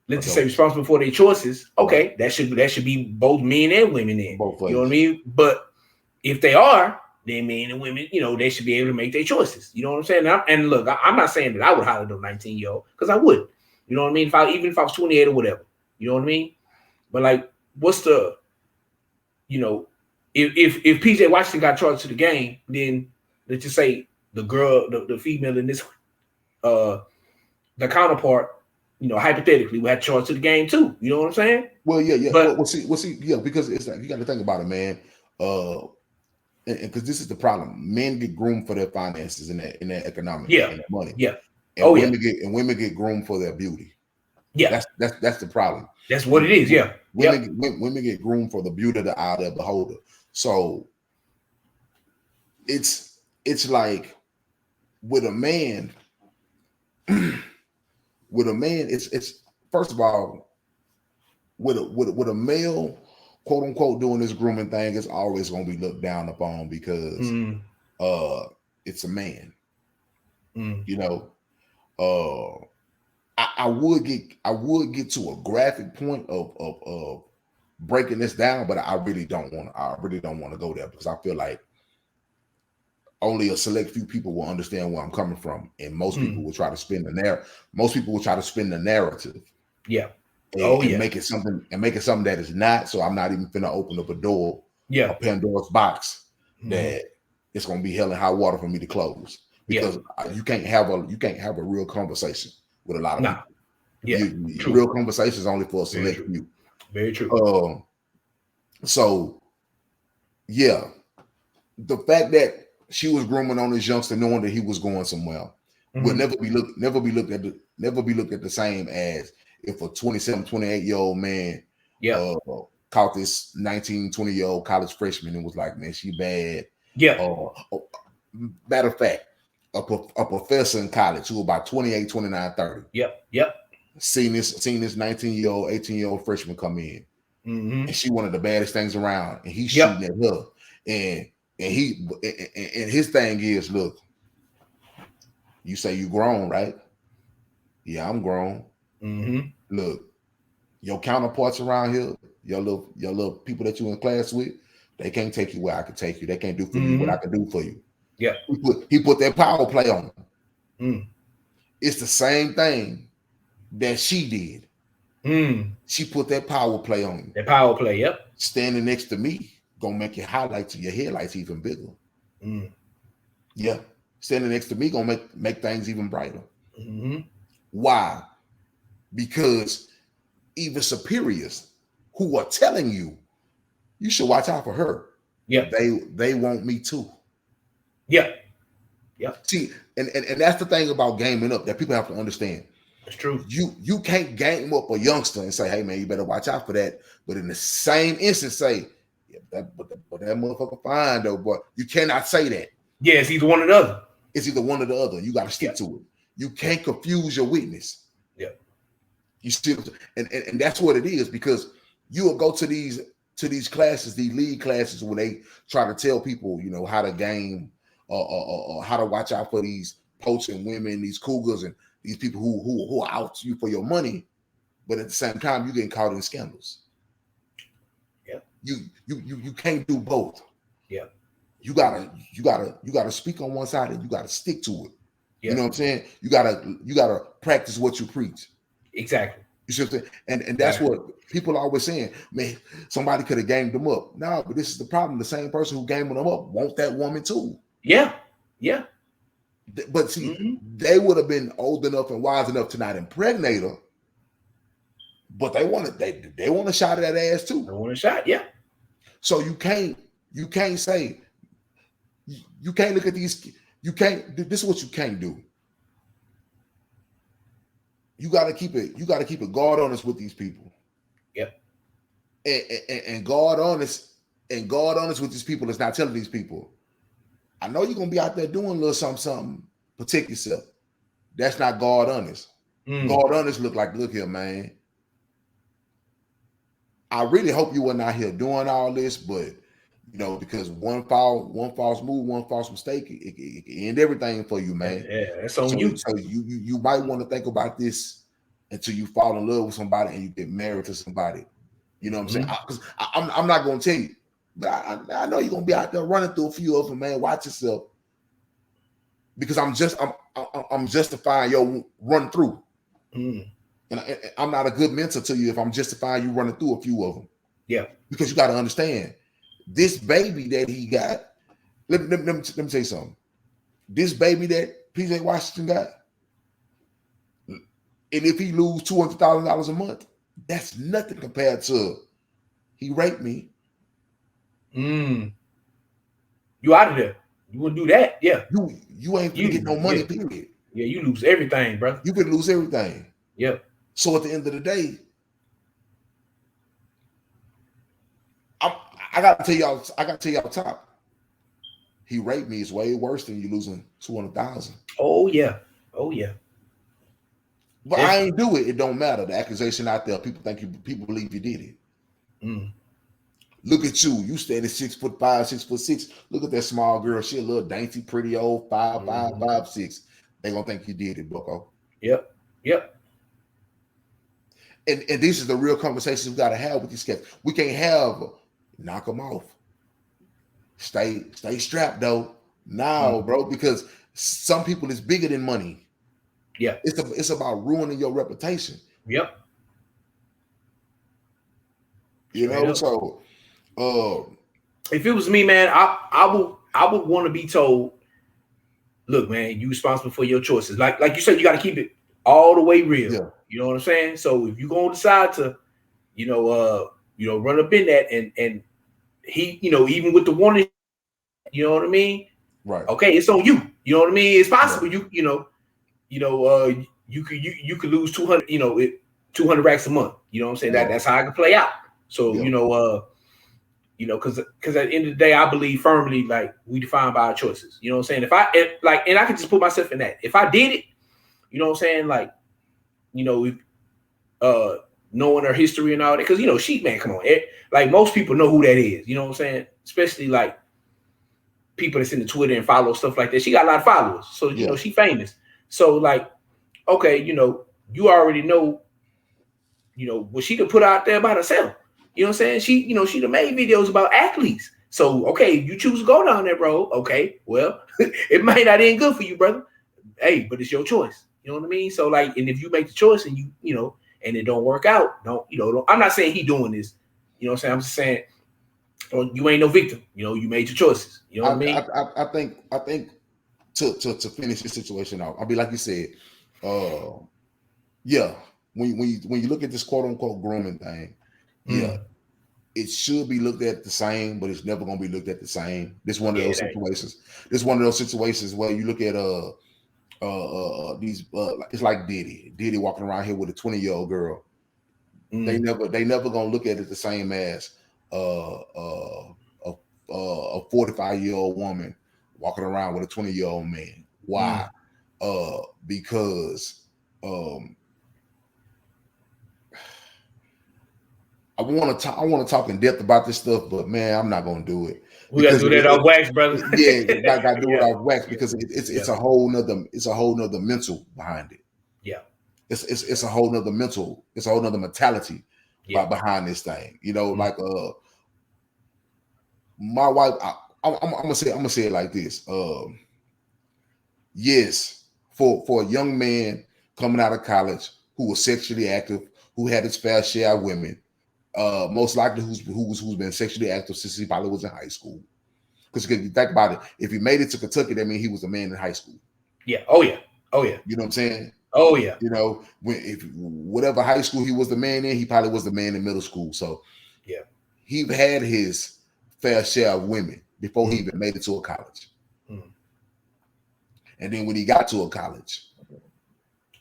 let's just say responsible for their choices, okay, that should be both men and women then. Both ways. You know what I mean? But if they are, then men and women, they should be able to make their choices. You know what I'm saying? And look, I'm not saying that I would holler at a 19-year-old, because I wouldn't. You know what I mean? Even if I was 28 or whatever. You know what I mean? But like, what's the, if PJ Washington got charged to the game, then let's just say the girl, the female in this, the counterpart, hypothetically, we had charged to the game too. You know what I'm saying? Well, yeah. But we'll see, yeah, because it's like you got to think about it, man. Because this is the problem. Men get groomed for their finances and their economics and their money. Yeah. And women get groomed for their beauty. Yeah. That's the problem. That's what it is. Yeah. Women get groomed for the beauty of the eye of the beholder. So it's like with a man, it's first of all, with a male, quote unquote, doing this grooming thing, it's always going to be looked down upon because it's a man. I would get to a graphic point of breaking this down, but I really don't want to go there, because I feel like only a select few people will understand where I'm coming from, and most people will try to spin the narrative. Yeah. And make it something that is not. So I'm not even finna open up a door, a Pandora's box that it's gonna be hell and high water for me to close, because you can't have a real conversation with a lot of people. Yeah, real conversations only for a select few. Very true. So yeah, the fact that she was grooming on this youngster, knowing that he was going somewhere, would never be looked at the same as if a 27, 28-year-old man caught this 19, 20-year-old college freshman and was like, man, she bad. Matter of fact, a professor in college who was about 28, 29, 30. Yep. Seen this 19-year-old, 18-year-old freshman come in. And she one of the baddest things around, and he's shooting at her. And his thing is, look, you say you grown, right? Yeah, I'm grown. Look, your counterparts around here, your little people that you in class with, they can't take you where I can take you. They can't do for you what I can do for you. Yeah, he put that power play on him. It's the same thing that she did. She put that power play on you. That power play, Standing next to me gonna make your highlights of your headlights even bigger. Yeah, standing next to me gonna make things even brighter. Why? Because even superiors who are telling you should watch out for her. Yeah, they want me too. Yeah. See, and that's the thing about gaming up that people have to understand. It's true. You can't game up a youngster and say, hey man, you better watch out for that. But in the same instance, say, that motherfucker fine though, but you cannot say that. Yeah, it's either one or the other. It's either one or the other. You got to stick to it. You can't confuse your witness. Yeah. You still, and that's what it is, because you will go to these classes, these league classes, where they try to tell people, how to game how to watch out for these poaching women, these cougars, and these people who are out to you for your money, but at the same time you getting caught in scandals. Yeah, you can't do both. Yeah, you gotta speak on one side and you gotta stick to it. Yeah. You know what I'm saying? You gotta practice what you preach. Exactly. You see what I'm saying? And that's what people are always saying. Man, somebody could have gamed them up. No, but this is the problem. The same person who gamed them up want that woman too. Yeah. Yeah. But see, they would have been old enough and wise enough to not impregnate her. But they want a shot at that ass too. They want a shot, yeah. So you can't say you can't look at these. You can't. This is what you can't do. You got to keep it God honest with these people. Yep. And God honest with these people is not telling these people, I know you're gonna be out there doing a little something, protect yourself. That's not God honest. God honest look here, man. I really hope you weren't out here doing all this, but because one false move, one false mistake, it can end everything for you, man. Yeah, that's on you. So you might want to think about this until you fall in love with somebody and you get married to somebody. You know what I'm saying? Because I'm not going to tell you, but I know you're going to be out there running through a few of them, man. Watch yourself, because I'm justifying your run through, and I'm not a good mentor to you if I'm justifying you running through a few of them. Yeah, because you got to understand. This baby that he got, let me tell you something. This baby that PJ Washington got, and if he lose $200,000 a month, that's nothing compared to he raped me. You out of there. You wouldn't do that. Yeah. You ain't gonna get no money, period. Yeah, you lose everything, brother. You could lose everything. Yep. So at the end of the day, I gotta tell y'all top. He raped me is way worse than you losing $200,000. Oh yeah. Oh yeah. But I ain't do it. It don't matter. The accusation out there, people believe you did it. Look at you. You standing 6'5", 6'6". Look at that small girl. She a little dainty, pretty old 5'5", 5'6". They gonna think you did it, Bucko. Yep. And this is the real conversations we gotta have with these cats. We can't have knock them off. Stay strapped though. Now, bro, because some people is bigger than money. Yeah. It's about ruining your reputation. Yep. So if it was me, man, I would want to be told, look, man, you responsible for your choices. Like you said, you got to keep it all the way real. Yeah. You know what I'm saying? So if you're gonna decide to, run up in that and he, even with the warning, you know what I mean? Right. Okay, it's on you. You know what I mean? It's possible you could lose 200, 200 racks a month. You know what I'm saying? That's how I can play out. So, because at the end of the day, I believe firmly, like, we define by our choices. You know what I'm saying? And I can just put myself in that. If I did it, you know what I'm saying? Like, knowing her history and all that, because, she, man, come on. Like, most people know who that is. You know what I'm saying? Especially, like, people that's in the Twitter and follow stuff like that. She got a lot of followers. So, she famous. So, like, okay, you already know, what she could put out there about herself. You know what I'm saying? She done made videos about athletes. So, okay, you choose to go down that road. Okay, well, it might not end good for you, brother. Hey, but it's your choice. You know what I mean? So, like, and if you make the choice and and it don't work out, I'm not saying he doing this. You know what I'm saying? I'm just saying, you ain't no victim. You made your choices. You know what I mean? I think to finish this situation out, I'll be like you said, yeah. When you look at this quote unquote grooming thing, it should be looked at the same, but it's never gonna be looked at the same. This one of those situations. This one of those situations where you look at these it's like Diddy walking around here with a 20-year-old girl. They never gonna look at it the same as a 45-year-old woman walking around with a 20-year-old man. Why? Because I want to talk in depth about this stuff, but man, I'm not gonna do it. We gotta do that off wax, brother. Gotta do it off wax because it's a whole nother mental behind it. Yeah. It's a whole nother mental, it's a whole nother mentality behind this thing. You know, like my wife, I'm gonna say it like this. Yes, for a young man coming out of college who was sexually active, who had his fair share of women, most likely who's been sexually active since he probably was in high school. Because if you think about it, if he made it to Kentucky, that means he was a man in high school. Yeah. Oh yeah. Oh yeah. You know what I'm saying? Oh yeah. You know, if whatever high school he was the man in, he probably was the man in middle school. So yeah, he had his fair share of women before he even made it to a college. And then when he got to a college,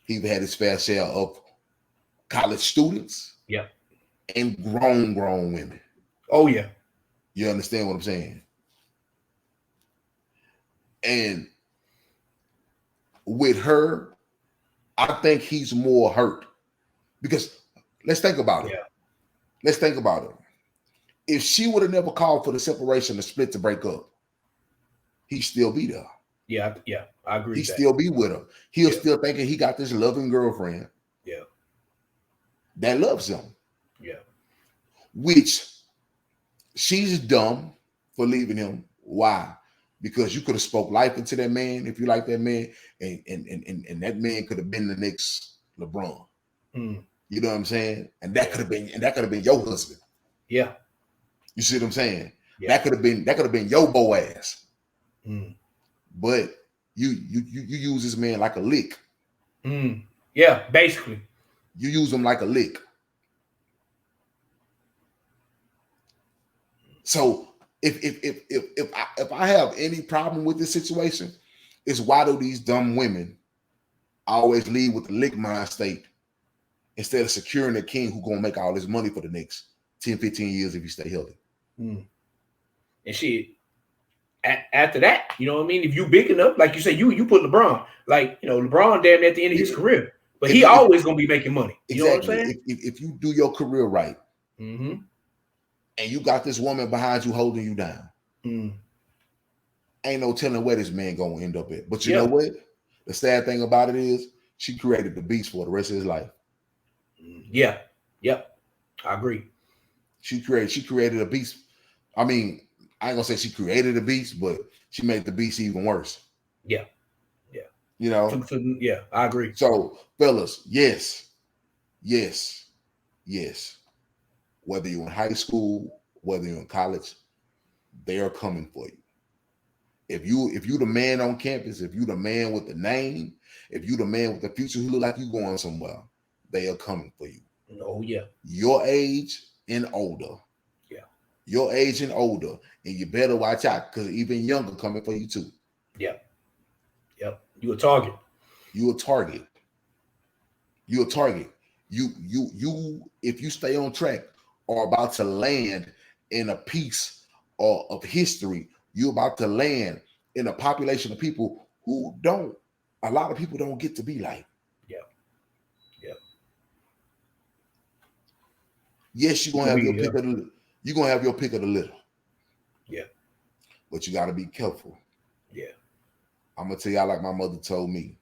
he had his fair share of college students. Yeah. And grown women. Oh yeah. You understand what I'm saying? And with her, I think he's more hurt because let's think about it. Yeah. Let's think about it. If she would have never called for the separation, the split, to break up, he'd still be there. Yeah, I agree. He'd still be with her. He'll still thinking he got this loving girlfriend. Yeah. That loves him. Yeah. Which she's dumb for leaving him. Why? Because you could have spoke life into that man if you like that man, and that man could have been the next LeBron. You know what I'm saying? And that could have been your husband. Yeah. You see what I'm saying? Yeah. That could have been your Boaz. But you use this man like a lick. Yeah, basically. You use him like a lick. So if I have any problem with this situation, it's why do these dumb women always lead with the lick mind state instead of securing a king who's gonna make all this money for the next 10, 15 years if you stay healthy. And shit, after that, you know what I mean? If you big enough, like you say, you put LeBron, like, you know, LeBron damn at the end of his career, but he always gonna be making money. You know what I'm saying? If you do your career right, and you got this woman behind you holding you down, ain't no telling where this man gonna end up at. But you know what? The sad thing about it is she created the beast for the rest of his life. Yeah. Yep. I agree. She created a beast. I mean, I ain't gonna say she created a beast, but she made the beast even worse. Yeah. Yeah. You know? Yeah, I agree. So, fellas, yes. Whether you're in high school, whether you're in college, they are coming for you. If you the man on campus, if you the man with the name, if you the man with the future who look like you going somewhere, they are coming for you. Oh yeah. Your age and older. Yeah. Your age and older, and you better watch out because even younger coming for you too. Yeah. Yep. You a target. You a target. You if you stay on track or about to land in a piece of history, you're about to land in a population of people who a lot of people don't get to be like. Yeah. Yeah. Yes, you're gonna have your pick of the litter. Yeah. But you gotta be careful. Yeah. I'm gonna tell y'all like my mother told me.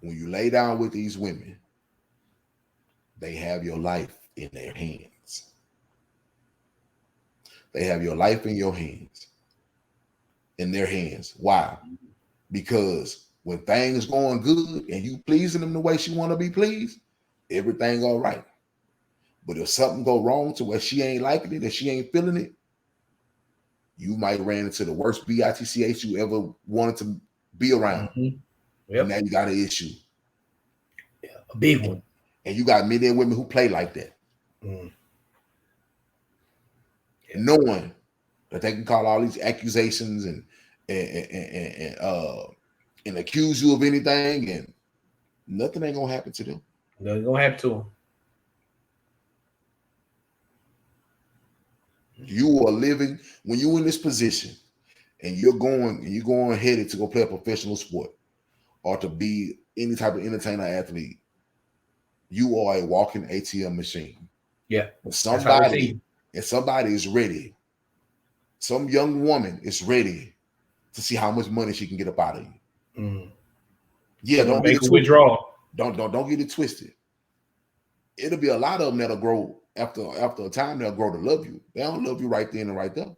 When you lay down with these women, they have your life in their hands. They have your life in your hands. In their hands. Why? Because when things going good and you pleasing them the way she want to be pleased, everything all right. But if something go wrong to where she ain't liking it and she ain't feeling it, you might ran into the worst bitch you ever wanted to be around. Yep. And now you got an issue. Yeah, a big one. And you got men and women who play like that. Knowing that they can call all these accusations and accuse you of anything, and nothing ain't gonna happen to them. Nothing gonna happen to them. You are living when you're in this position, and you're going headed to go play a professional sport or to be any type of entertainer athlete. You are a walking ATM machine. Yeah. Somebody is ready some young woman is ready to see how much money she can get up out of you. Yeah, don't get it twisted. Withdrawal. Don't get it twisted. It'll be a lot of them that'll grow after a time. They'll grow to love you. They don't love you right then and right there.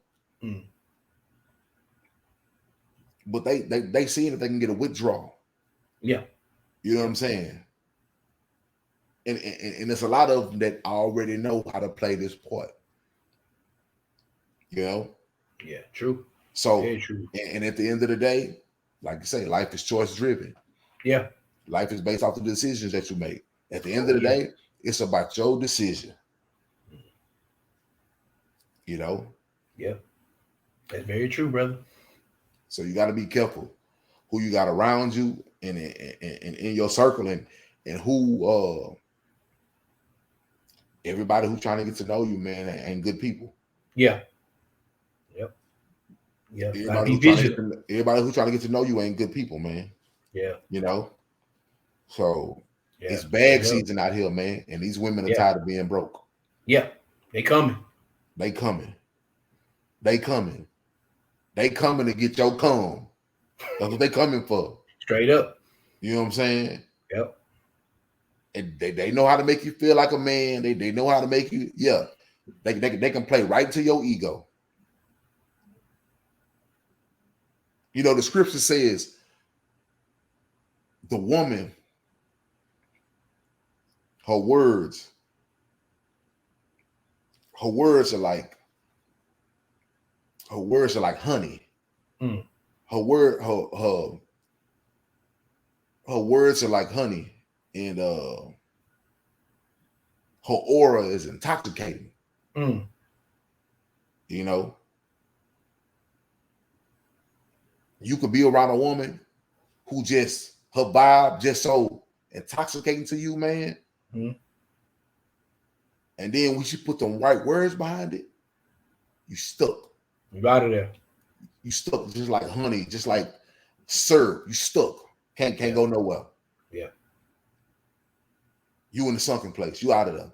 But they see that they can get a withdrawal. Yeah, you know what I'm saying. And there's a lot of them that already know how to play this part. You know. Yeah, true. So, very true. And at the end of the day, like you say, life is choice driven. Yeah. Life is based off the decisions that you make. At the end of the day, it's about your decision. You know? Yeah. That's very true, brother. So you got to be careful who you got around you and in your circle and who everybody who's trying to get to know you, man, ain't good people. Yeah. Yep. Yeah. Everybody who's trying to get to know you ain't good people, man. Yeah. You know? So it's bag season out here, man. And these women are tired of being broke. Yeah. They coming. They coming. They coming. They coming to get your cum. That's what they coming for. Straight up. You know what I'm saying? Yep. And they know how to make you feel like a man. They know how to make you, they can play right to your ego. You know, the scripture says the woman, her words are like honey. Her words are like honey, and her aura is intoxicating. You know, you could be around a woman who just her vibe just so intoxicating to you, man. And then when she put the right words behind it, you stuck. You out of there. You stuck just like honey, just like syrup. You stuck. Can't go nowhere. Yeah. You in the sunken place. You out of there.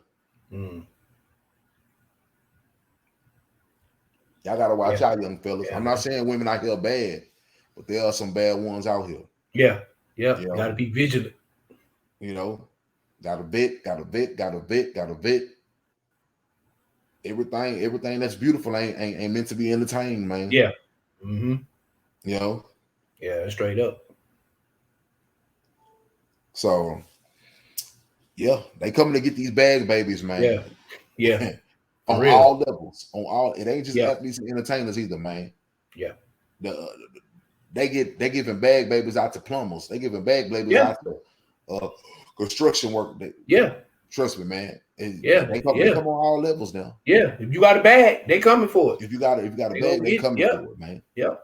Y'all gotta watch out, young fellas. I'm not saying women out here are bad, but there are some bad ones out here. Yeah. Yeah. You gotta be vigilant. You know, gotta vet. Everything that's beautiful ain't meant to be entertained, man. Yeah. You know? Yeah, straight up. So, they coming to get these bag babies, man. Yeah. On all levels. It ain't just athletes and entertainers either, man. Yeah. They giving bag babies out to plumbers. They giving bag babies out to construction work. Trust me, man. They come on all levels now. Yeah, if you got a bag, they coming for it. If you got a bag, they coming for it, man. Yeah.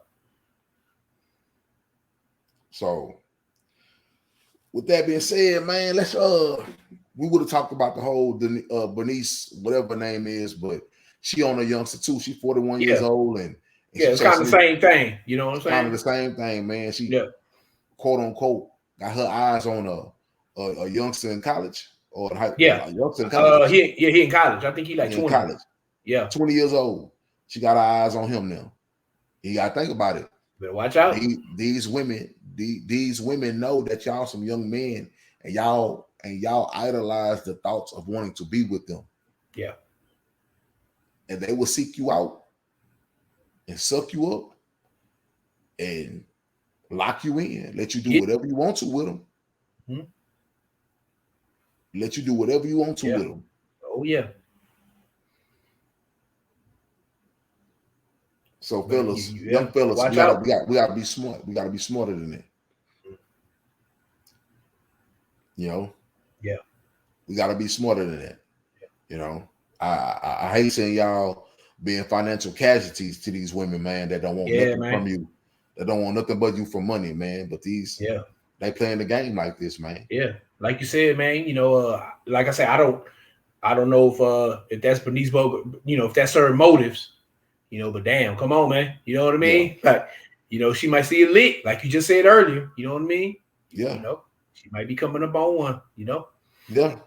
So, with that being said, man, let's we would have talked about the whole Bernice, whatever her name is, but she on a youngster too. She's 41 years old, and it's kind of the same thing. You know what I'm saying? Kind of the same thing, man. She quote unquote got her eyes on a youngster in college. Or a youngster in college. He in college. I think he like 20. In college. Yeah. 20 years old. She got her eyes on him now. You gotta think about it. Better watch out. These women know that y'all some young men and y'all idolize the thoughts of wanting to be with them. Yeah. And they will seek you out and suck you up and lock you in, let you do whatever you want to with them. Let you do whatever you want to with them. Oh yeah. So fellas, young fellas, we gotta be smart. We gotta be smarter than that. You know? Yeah. We gotta be smarter than that. You know, I hate seeing y'all being financial casualties to these women, man, that don't want nothing from you, that don't want nothing but you for money, man. But they playing the game like this, man. Yeah. Like you said, man, you know, like I said, I don't know if that's Bernice Bogle, you know, if that's her motives, you know, but damn, come on, man. You know what I mean? Like, you know, she might see it lit, like you just said earlier. You know what I mean? Yeah. You know, she might be coming up on one, you know? Yeah.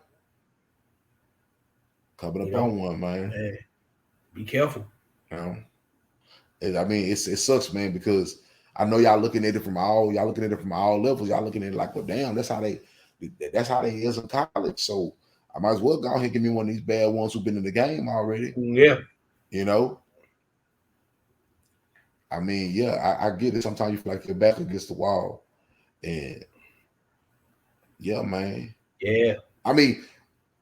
Coming up on one, man. Be careful. You know? I mean, it sucks, man, because I know y'all looking at it from all levels. Y'all looking at it like, well, damn, that's how they is in college. So I might as well go ahead and give me one of these bad ones who've been in the game already. Yeah. You know? I mean, yeah, I get it. Sometimes you feel like your back against the wall. And yeah, man. Yeah. I mean,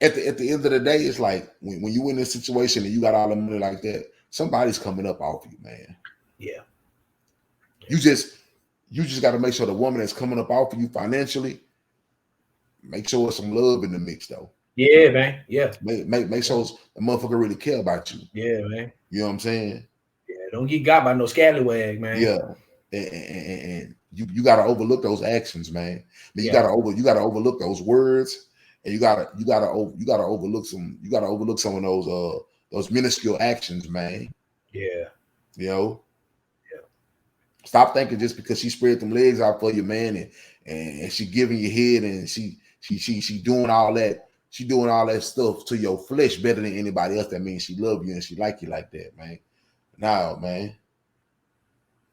at the end of the day, it's like when you in this situation and you got all the money like that, somebody's coming up off you, man. Yeah. You just got to make sure the woman that's coming up off of you financially, make sure there's some love in the mix, though. Yeah, man. Yeah. Make sure the motherfucker really care about you. Yeah, man. You know what I'm saying? Yeah, don't get got by no scallywag, man. Yeah. And you gotta overlook those actions, man. I mean, you gotta overlook those words, and you gotta overlook some of those minuscule actions, man. Yeah. You know? Yeah. Stop thinking just because she spread them legs out for you, man, and she giving you head and she doing all that. She doing all that stuff to your flesh better than anybody else. That means she love you and she like you like that, man. No, man.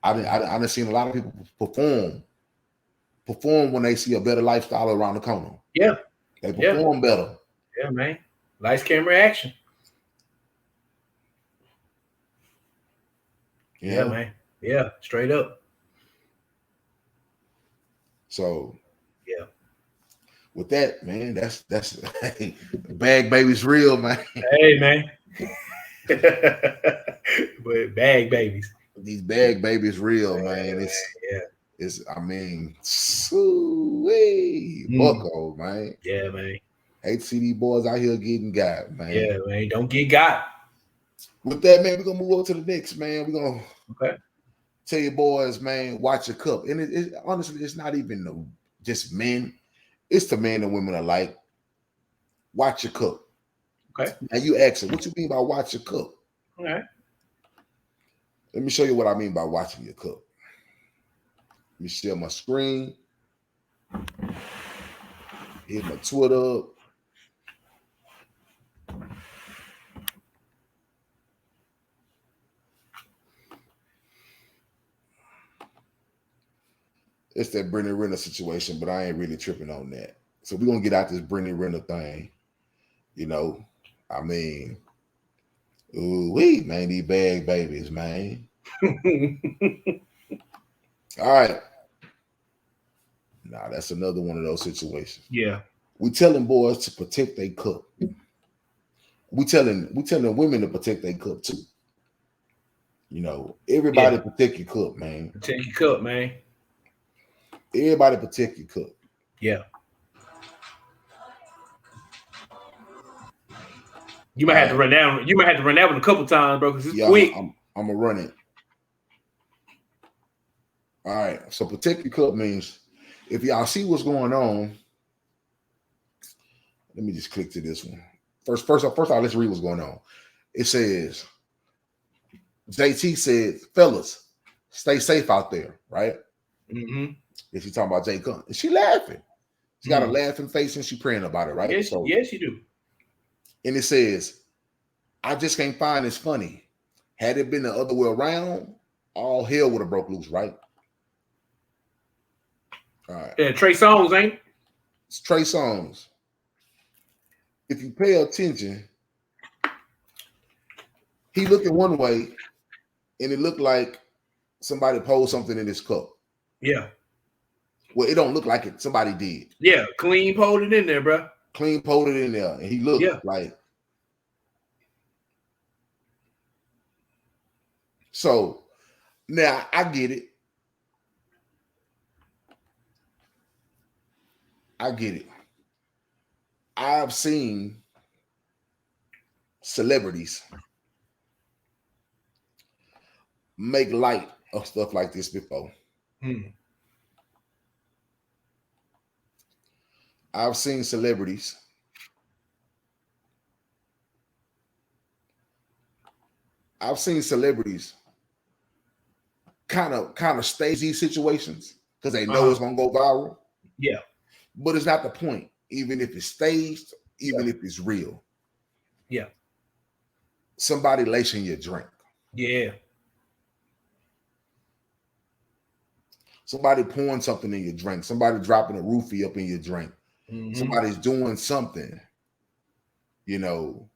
I done seen a lot of people perform when they see a better lifestyle around the corner. Yeah. They perform better. Yeah, man. Lights, camera, action. Yeah, man. Yeah, straight up. So yeah. With that, man, that's hey, bag baby's real, man. Hey, man. But bag babies. These bag babies real, man. It's I mean, bucko, man. Yeah, man. Hate to see these boys out here getting got, man. Yeah, man. Don't get got. With that, man, we're gonna move on to the next, man. We're gonna tell you boys, man, watch your cup. And it honestly, it's not even just men. It's the men and women alike. Watch your cup. Okay. Now you ask them, what you mean by watch your cup? All right. Let me show you what I mean by watching your cup. Let me share my screen. Hit my Twitter up. It's that Brittany Renner situation, but I ain't really tripping on that. So we're going to get out this Brittany Renner thing. You know, I mean, ooh-wee, man, these bag babies, man. All right. Nah, that's another one of those situations. Yeah. We telling boys to protect their cup. We telling women to protect their cup too. You know, everybody protect your cup, man. Protect your cup, man. Everybody protect your cup. Yeah. You might have to run down. You might have to run that one a couple times, bro, because it's quick. I'm gonna run it. All right. So protect your cup means if y'all see what's going on. Let me just click to this one. First off, let's read what's going on. It says, JT said, fellas, stay safe out there, right? Mm-hmm. If she's talking about Jay Gunn. And she laughing. She got a laughing face and she praying about it, right? Yes, yes, you do. And it says, I just can't find this funny. Had it been the other way around, all hell would have broke loose, right? All right. Yeah, Trey Songz, ain't it? It's Trey Songz. If you pay attention, he looking one way, and it looked like somebody posed something in his cup. Yeah. Well, it don't look like it. Somebody did. Yeah, clean pulled it in there, bro. Clean pulled it in there, and he looked like. So now I get it. I've seen celebrities make light of stuff like this before. I've seen celebrities kind of stage these situations because they know it's gonna go viral. Yeah. But it's not the point, even if it's staged, even if it's real. Yeah. Somebody lacing your drink. Yeah. somebody pouring something in your drink, somebody dropping a roofie up in your drink, somebody's doing something, you know,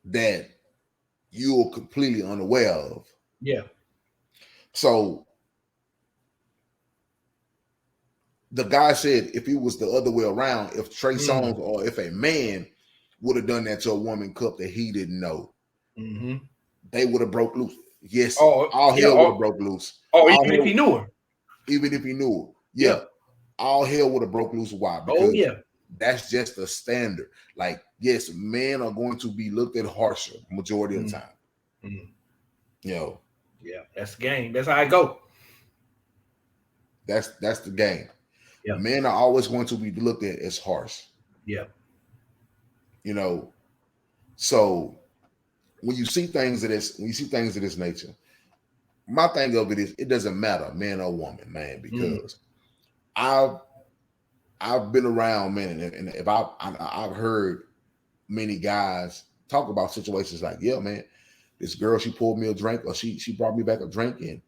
that you're completely unaware of. Yeah. So the guy said if it was the other way around, if Trey Songz or if a man would have done that to a woman cup that he didn't know, they would have broke loose. Yes, all hell would have broke loose. Even if he knew her. Even if he knew her. Yeah. All hell would have broke loose. Why? Because that's just the standard. Like, yes, men are going to be looked at harsher majority of the time. You know. Yeah, that's the game. That's how I go. That's the game. Yeah. Men are always going to be looked at as harsh. Yeah. You know, so when you see things of this nature, my thing of it is it doesn't matter, man or woman, man, because I've been around, man, and if I've heard many guys talk about situations like, yeah, man, this girl, she poured me a drink, or she brought me back a drink, and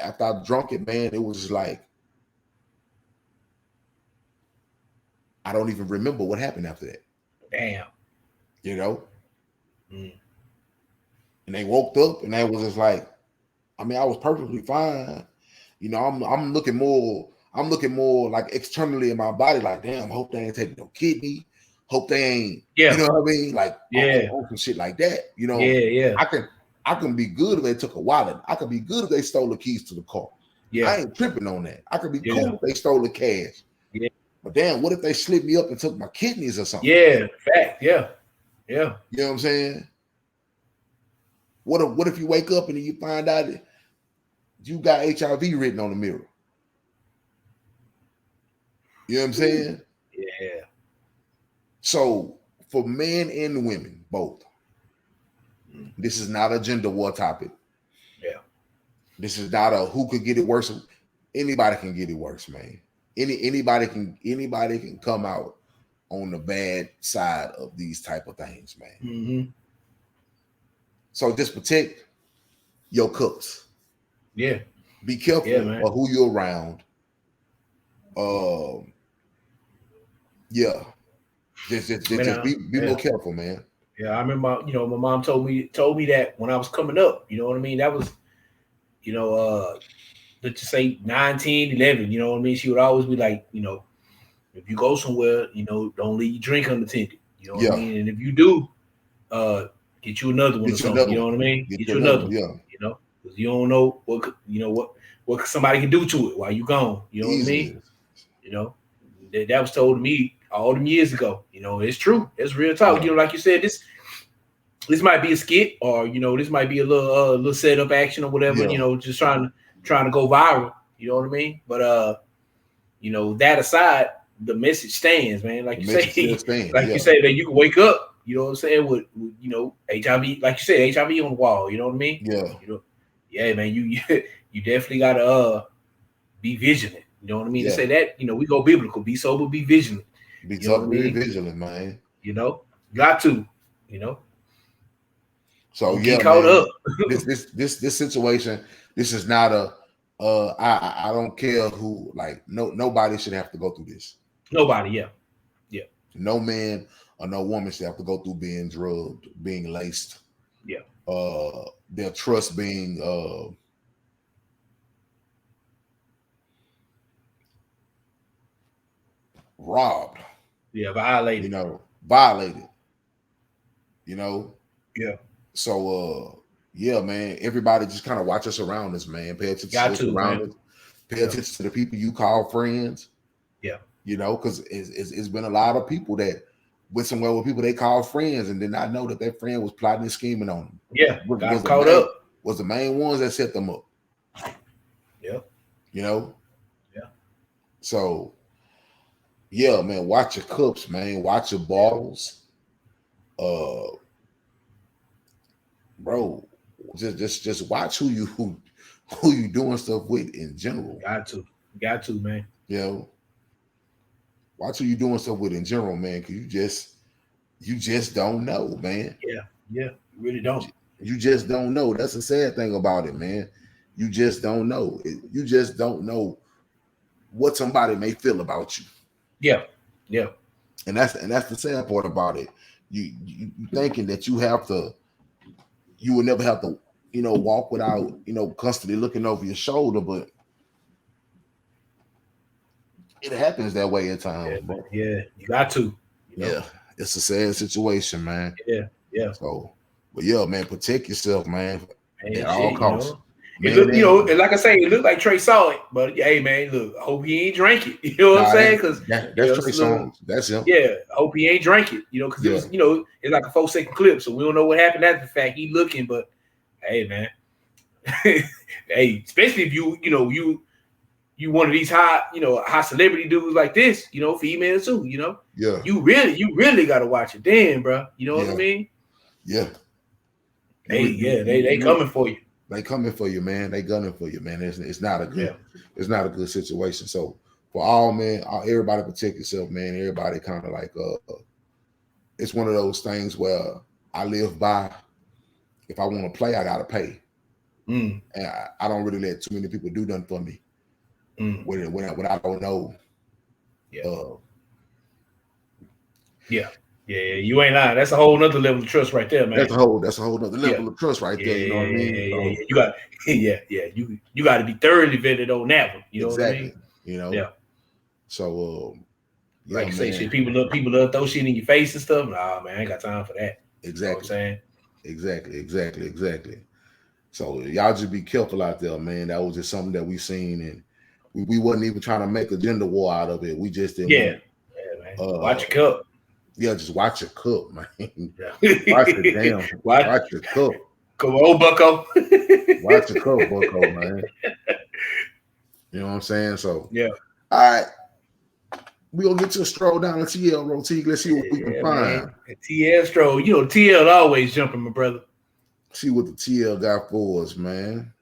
after I drunk it, man, it was just like, I don't even remember what happened after that. Damn. You know? And they woke up and they was just like, I mean, I was perfectly fine. You know, I'm looking more like externally in my body, like, damn, hope they ain't taking no kidney. Hope they ain't, you know what I mean? Like, some shit like that. You know, I can be good if they took a wallet. I could be good if they stole the keys to the car. Yeah. I ain't tripping on that. I could be cool if they stole the cash. Yeah. But damn, what if they slipped me up and took my kidneys or something? Yeah, fact. Yeah. You know what I'm saying? What if you wake up and you find out that you got HIV written on the mirror? You know what I'm saying? Yeah. So for men and women, both, this is not a gender war topic. Yeah. This is not a who could get it worse. Anybody can get it worse, man. Anybody can come out on the bad side of these type of things, man. So just protect your cups. Yeah. Be careful of who you're around. Just be more careful, man. Yeah, I remember, my mom told me that when I was coming up, you know what I mean? That was, let's just say 9, 10, 11, you know what I mean? She would always be like, if you go somewhere, don't leave your drink unattended. You know what I mean? And if you do, get you another one or something. You know what I mean? Get you another one. Yeah. Because you don't know what somebody can do to it while you gone. You know what I mean? That was told to me all them years ago. It's true. It's real talk. Like you said, this might be a skit, or this might be a little setup action or whatever. Just trying to go viral. You know what I mean? But that aside, the message stands, man. Like you say, you say that you can wake up. You know what I'm saying? With HIV, like you said, HIV on the wall. You know what I mean? Yeah. Yeah, man. You definitely gotta be vigilant. You know what I mean? To say that, we go biblical. Be sober, be vigilant. Be sober, be vigilant, man. Got to. So get caught up. this situation. This is not a. I don't care who. Like nobody should have to go through this. Nobody. Yeah. No man or no woman should have to go through being drugged, being laced. Yeah. Their trust being robbed. Yeah, violated. Violated. Yeah. So man, everybody just kind of watch us around us, man. Pay attention to us around us. Pay attention to the people you call friends. Yeah. Because it's been a lot of people that went somewhere with people they call friends and did not know that their friend was plotting and scheming on them. Yeah. Got caught up. Was the main ones that set them up. Yeah. Yeah. So yeah, man, watch your cups, man. Watch your bottles. Bro, just watch who you doing stuff with in general. Got to, man. Watch who you doing stuff with in general, man. Cause you just don't know, man. Yeah, you really don't. You just don't know. That's the sad thing about it, man. You just don't know. You just don't know what somebody may feel about you. Yeah. And that's the sad part about it. You thinking that you will never have to, walk without, constantly looking over your shoulder, but it happens that way at times, bro. Yeah, you got to. Yeah, it's a sad situation, man. Yeah. So, but yeah, man, protect yourself, man. Hey, at all costs. It look, like I say, it looked like Trey saw it, but hey, man, look, I hope he ain't drank it. You know what I'm saying? Because that's Trey Songz. That's him. Yeah, I hope he ain't drank it. Because it was, it's like a 4-second clip, so we don't know what happened after the fact. He looking, but hey, man, hey, especially if you one of these high celebrity dudes like this, females too, Yeah. You really got to watch it then, bro. You know what I mean? Yeah. They coming for you. They coming for you, man. They gunning for you, man. It's not a good situation. So for all, man, everybody protect yourself, man. Everybody kind of like it's one of those things where I live by. If I want to play, I gotta pay. And I don't really let too many people do nothing for me. When I don't know. Yeah, you ain't lying. That's a whole nother level of trust right there, man. That's a whole nother level of trust right there. You know what I mean? You got you got to be thoroughly vetted on that one. You know what I mean? Yeah. So like you say, shit, people love throw shit in your face and stuff. Nah, man, I ain't got time for that. Exactly. You know what I'm saying? Exactly. So y'all just be careful out there, man. That was just something that we seen, and we wasn't even trying to make a gender war out of it. We just didn't. Yeah, man. Watch your cup. Yeah, just watch your cup, man. Watch your cup. Come on, Bucko. Watch your cup, Bucko, man. You know what I'm saying? So yeah. All right. We're gonna get to a stroll down the TL road. Let's see what we can find. TL stroll. TL always jumping, my brother. See what the TL got for us, man.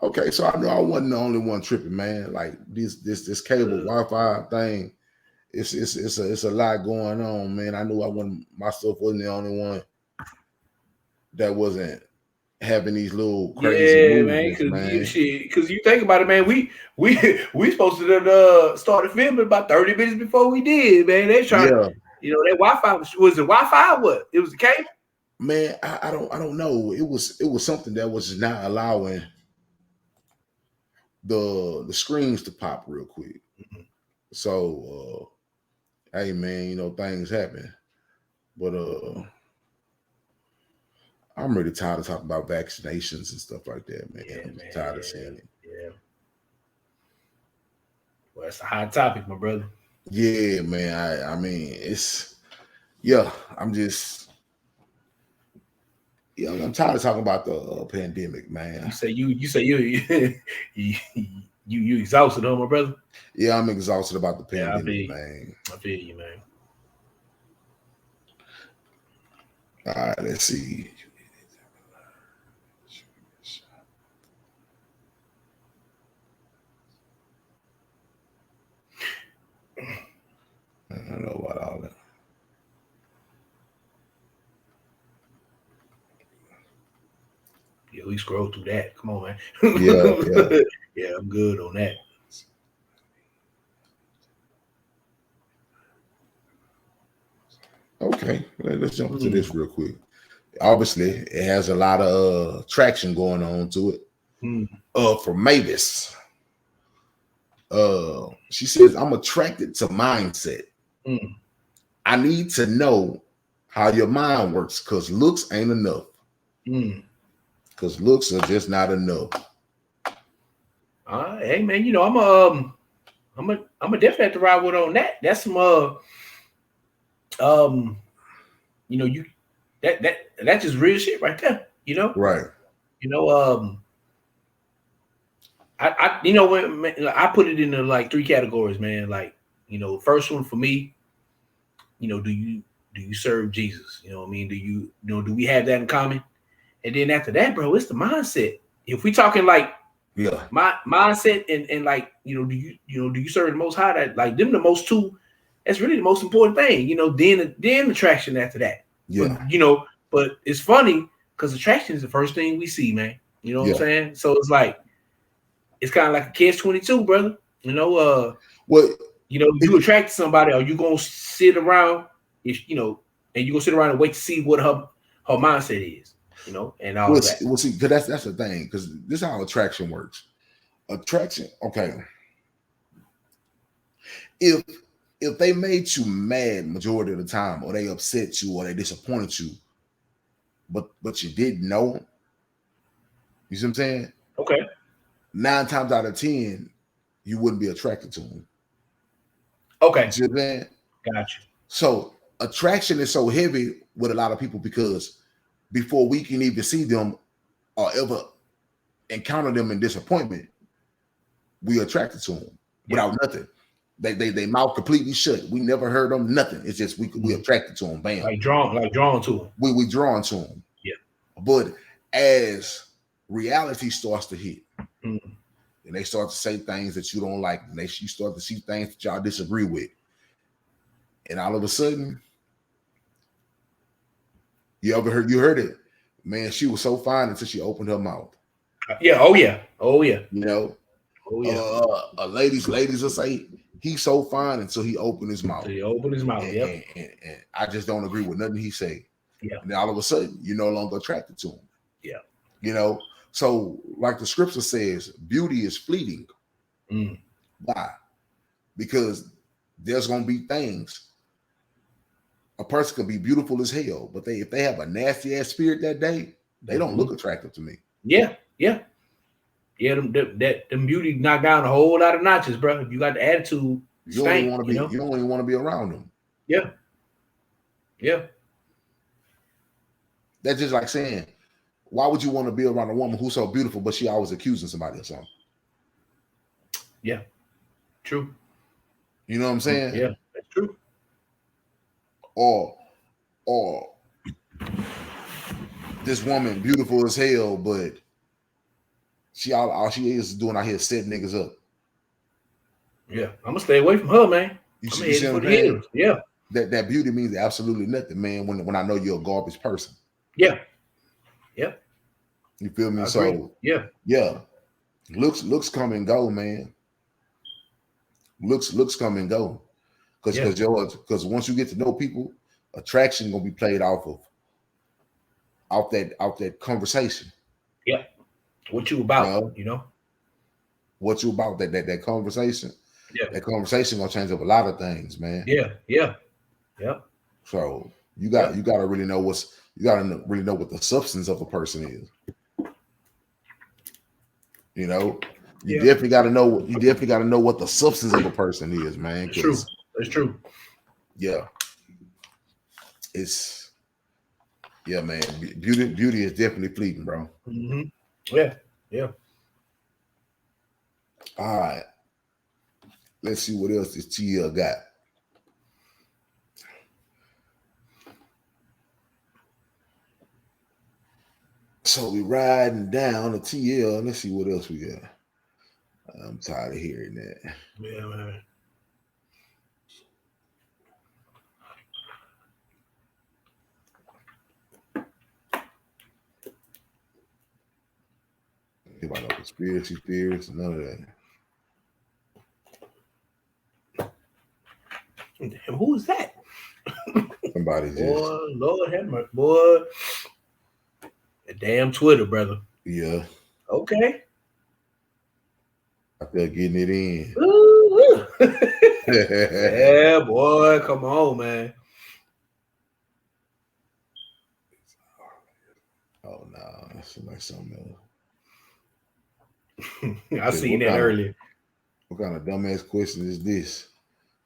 Okay, so I know I wasn't the only one tripping, man. Like this cable Wi-Fi thing, it's a lot going on, man. I knew myself wasn't the only one that wasn't having these little crazy movements, man. Because you think about it, man. We supposed to started filming about 30 minutes before we did, man. They trying to, that Wi-Fi was it Wi-Fi? What? It was the cable? Man, I don't know. It was something that was not allowing the screens to pop real quick. So hey, man, things happen. But I'm really tired of talking about vaccinations and stuff like that, man. I'm tired of seeing it. Yeah. Well, that's a hot topic, my brother. Yeah, man. I mean, I'm tired of talking about the pandemic, man. You say you exhausted, huh, my brother? Yeah, I'm exhausted about the pandemic, man. I feel you, man. All right, let's see. I don't know about all that. Yeah, we scroll through that. Come on, man. Yeah. Yeah, I'm good on that. Okay, let's jump into this real quick. Obviously, it has a lot of traction going on to it. For Mavis, she says, "I'm attracted to mindset. I need to know how your mind works because looks ain't enough. Because looks are just not enough." Hey, man, I'm a definitely have to ride with on that. That's some that's just real shit right there. Right. I put it into like 3 categories, man. Like, first one for me, do you serve Jesus? You know what I mean? Do we have that in common? And then after that, bro, it's the mindset. If we talking like my mindset and like, do you serve the Most High? That like them the most two. That's really the most important thing. Then attraction after that. Yeah. But it's funny because attraction is the first thing we see, man. You know what I'm saying? So it's like, it's kind of like a catch-22, brother. You know, you attract somebody, are you gonna sit around, and you're gonna sit around and wait to see what her mindset is, and all that. We'll see, because that's the thing, because this is how attraction works. Attraction, okay. If they made you mad majority of the time, or they upset you, or they disappointed you, but you didn't know, you see what I'm saying? Okay. 9 times out of 10, you wouldn't be attracted to them. Okay. You see what I'm saying? Gotcha. So attraction is so heavy with a lot of people because before we can even see them or ever encounter them in disappointment, we attracted to them without nothing. They mouth completely shut. We never heard them, nothing. It's just we attracted to them. Bam. Like drawn to them. We drawn to them. Yeah. But as reality starts to hit, and they start to say things that you don't like, and you start to see things that y'all disagree with, and all of a sudden, you heard it, man. She was so fine until she opened her mouth. Yeah. Oh yeah. Oh yeah. Ladies will say he's so fine until he opened his mouth. And I just don't agree with nothing he say. Yeah. And then all of a sudden, you're no longer attracted to him. Yeah. So like the scripture says, beauty is fleeting. Why? Because there's gonna be things. A person could be beautiful as hell, but if they have a nasty ass spirit that day, they don't look attractive to me. Yeah. Them beauty knock down a whole lot of notches, bro. If you got the attitude, you don't even want to be around them. Yeah. That's just like saying, why would you want to be around a woman who's so beautiful, but she always accusing somebody of something? Yeah. True. You know what I'm saying? Yeah, that's true. Or this woman beautiful as hell, but all she is doing out here setting niggas up. Yeah, I'm gonna stay away from her, man. You see what I'm saying? Yeah. That beauty means absolutely nothing, man. When I know you're a garbage person. Yeah. You feel me? So yeah. Looks come and go, man. Looks come and go. Because once you get to know people, attraction gonna be played off that conversation. Yeah. What you about, What you about, that conversation. Yeah. That conversation gonna change up a lot of things, man. Yeah. So you gotta really know what the substance of a person is. You definitely gotta know what the substance of a person is, man. It's true. It's true. Yeah. Man. Beauty is definitely fleeting, bro. Yeah. All right. Let's see what else this TL got. So we riding down the TL. Let's see what else we got. I'm tired of hearing that. Yeah, man. About no conspiracy theories, none of that. Who is that? Somebody just. Boy, Lord have mercy, boy. The damn Twitter, brother. Yeah. Okay. I feel getting it in. Yeah, boy. Come on, man. Oh no, that seems like something else. I seen that earlier. What kind of dumbass question is this?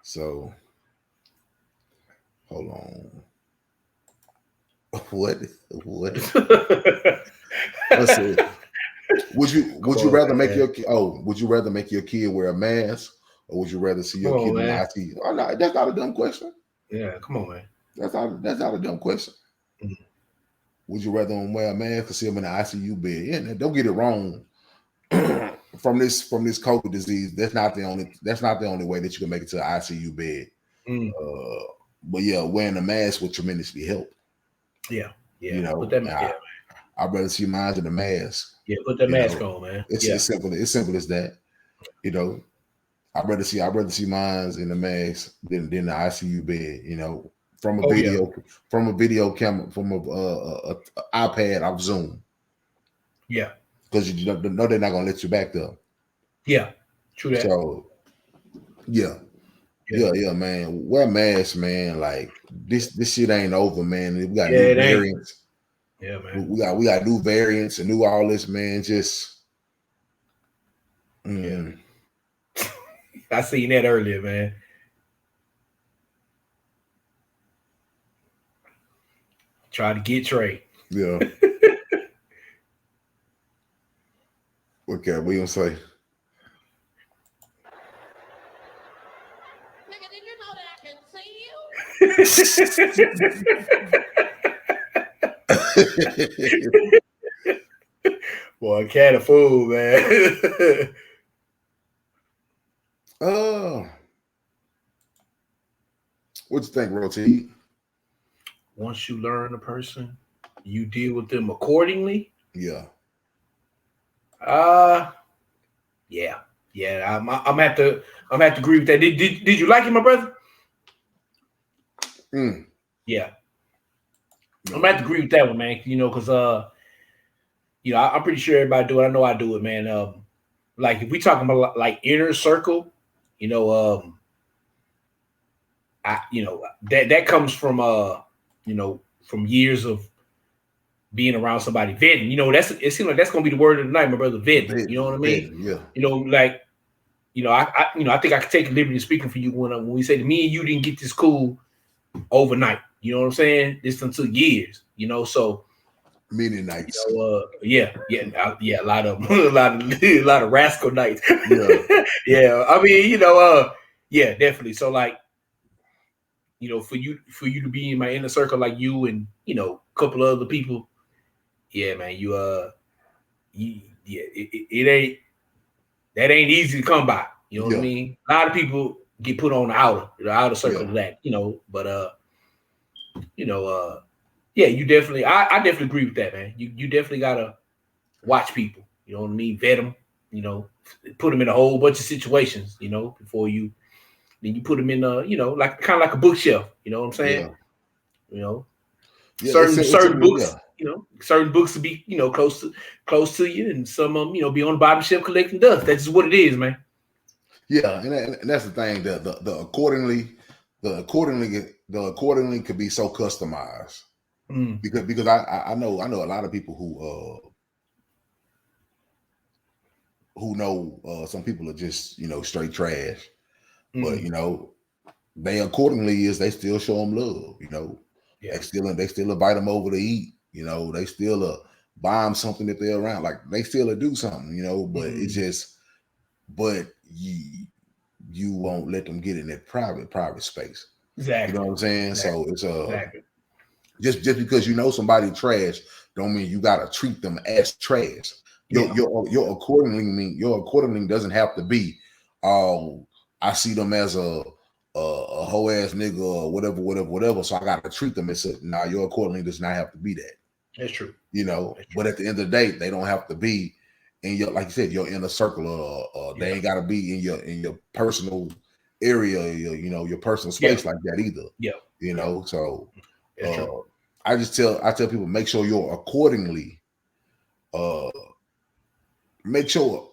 So, hold on. What? Let's see. Would you rather make your kid wear a mask, or would you rather see your kid in the ICU? Oh no, that's not a dumb question. Yeah, come on, man. That's not a dumb question. Mm-hmm. Would you rather him wear a mask or see him in the ICU bed? Yeah, don't get it wrong. From this COVID disease, that's not the only way that you can make it to the ICU bed. But yeah, wearing a mask would tremendously help. Yeah. You know, I'd rather see mine in the mask. Yeah, put that mask on, man. It's simple. It's simple as that. You know, I'd rather see mine in the mask than the ICU bed. You know, from a video camera, from a iPad off Zoom. Yeah, because you know they're not gonna let you back there. Yeah, true that. So, yeah, man. Wear masks, man. Like this shit ain't over, man. We got new variants. Yeah, man. We got new variants and new all this, man. Just I seen that earlier, man. Try to get Trey. Yeah. What can we gonna say? Nigga, did you know that I can see you? Boy, cat a fool, man. What you think, Roti? Once you learn a person, you deal with them accordingly. Yeah. Yeah. I'm have to agree with that. Did you like it, my brother? Yeah. I'm gonna have to agree with that one, man. You know, because I'm pretty sure everybody do it. I know I do it, man. Like if we talking about like inner circle, that comes from from years of being around somebody vetting. It seems like that's gonna be the word of the night, my brother. Vetting. You know what I mean? Yeah. I think I could take liberty of speaking for you when we say that me and you didn't get this cool overnight. You know what I'm saying? This took years. So many nights. A lot of a lot of rascal nights. Yeah. I mean, definitely. So like, for you to be in my inner circle, like you and a couple of other people, yeah, man, it ain't easy to come by. You know what I mean? A lot of people get put on the outer circle of that, but you definitely, I definitely agree with that, man. You definitely gotta watch people. You know what I mean? Vet them. Put them in a whole bunch of situations. Before you put them in like kind of like a bookshelf. You know what I'm saying? Certain books. Certain books will be close to you, and some of them be on the bottom shelf collecting dust. That's just what it is, man. Yeah, and that's the thing. The accordingly could be so customized. Because I know a lot of people who know some people are just straight trash, but they accordingly they still show them love. They still invite them over to eat. They still buy them something if they're around. Like they still do something. But it's just, but you won't let them get in that private space. Exactly. You know what I'm saying? Exactly. So it's just because somebody trash don't mean you gotta treat them as trash. Your accordingly doesn't have to be I see them as a hoe ass nigga or whatever. So I gotta treat them as your accordingly does not have to be that. That's true. But at the end of the day, they don't have to be in your, like you said, your inner circle. They ain't gotta be in your personal area, your personal space like that either. Yeah. So I tell people, make sure you're accordingly. Make sure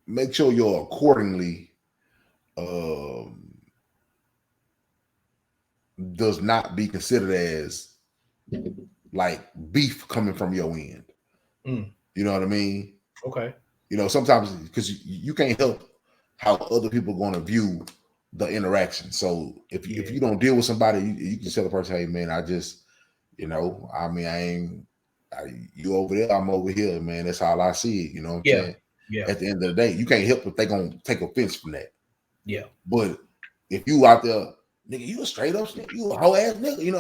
you're accordingly does not be considered as like beef coming from your end. You know what I mean? Okay. Sometimes because you can't help how other people are going to view the interaction. So if you don't deal with somebody, you can tell the person, hey man, I just, I mean, you over there, I'm over here, man. That's how I see it. You know what I'm saying? Yeah. At the end of the day, you can't help if they gonna take offense from that. Yeah. But if you out there, nigga, you a straight up nigga, you a whole ass nigga, you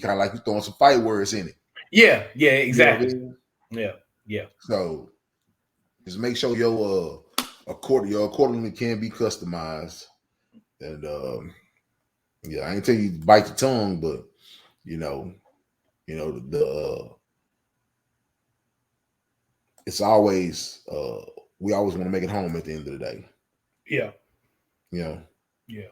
kind of like you throwing some fight words in it. Yeah, exactly. Yeah. So just make sure your accordingly can be customized. And I ain't tell you bite your tongue, but You know, it's always we always want to make it home at the end of the day. Yeah. Yeah. Yeah.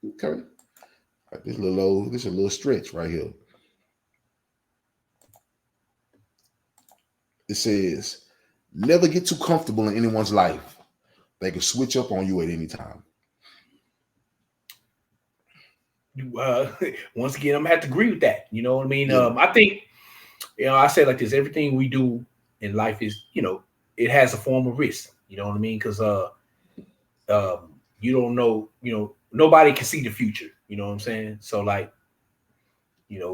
Okay. This a little stretch right here. It says, never get too comfortable in anyone's life. They can switch up on you at any time. Once again, I'm gonna have to agree with that. You know what I mean? Yeah. I think, I say like this: everything we do in life is, it has a form of risk. You know what I mean? Because you don't know. Nobody can see the future. You know what I'm saying? So like, get in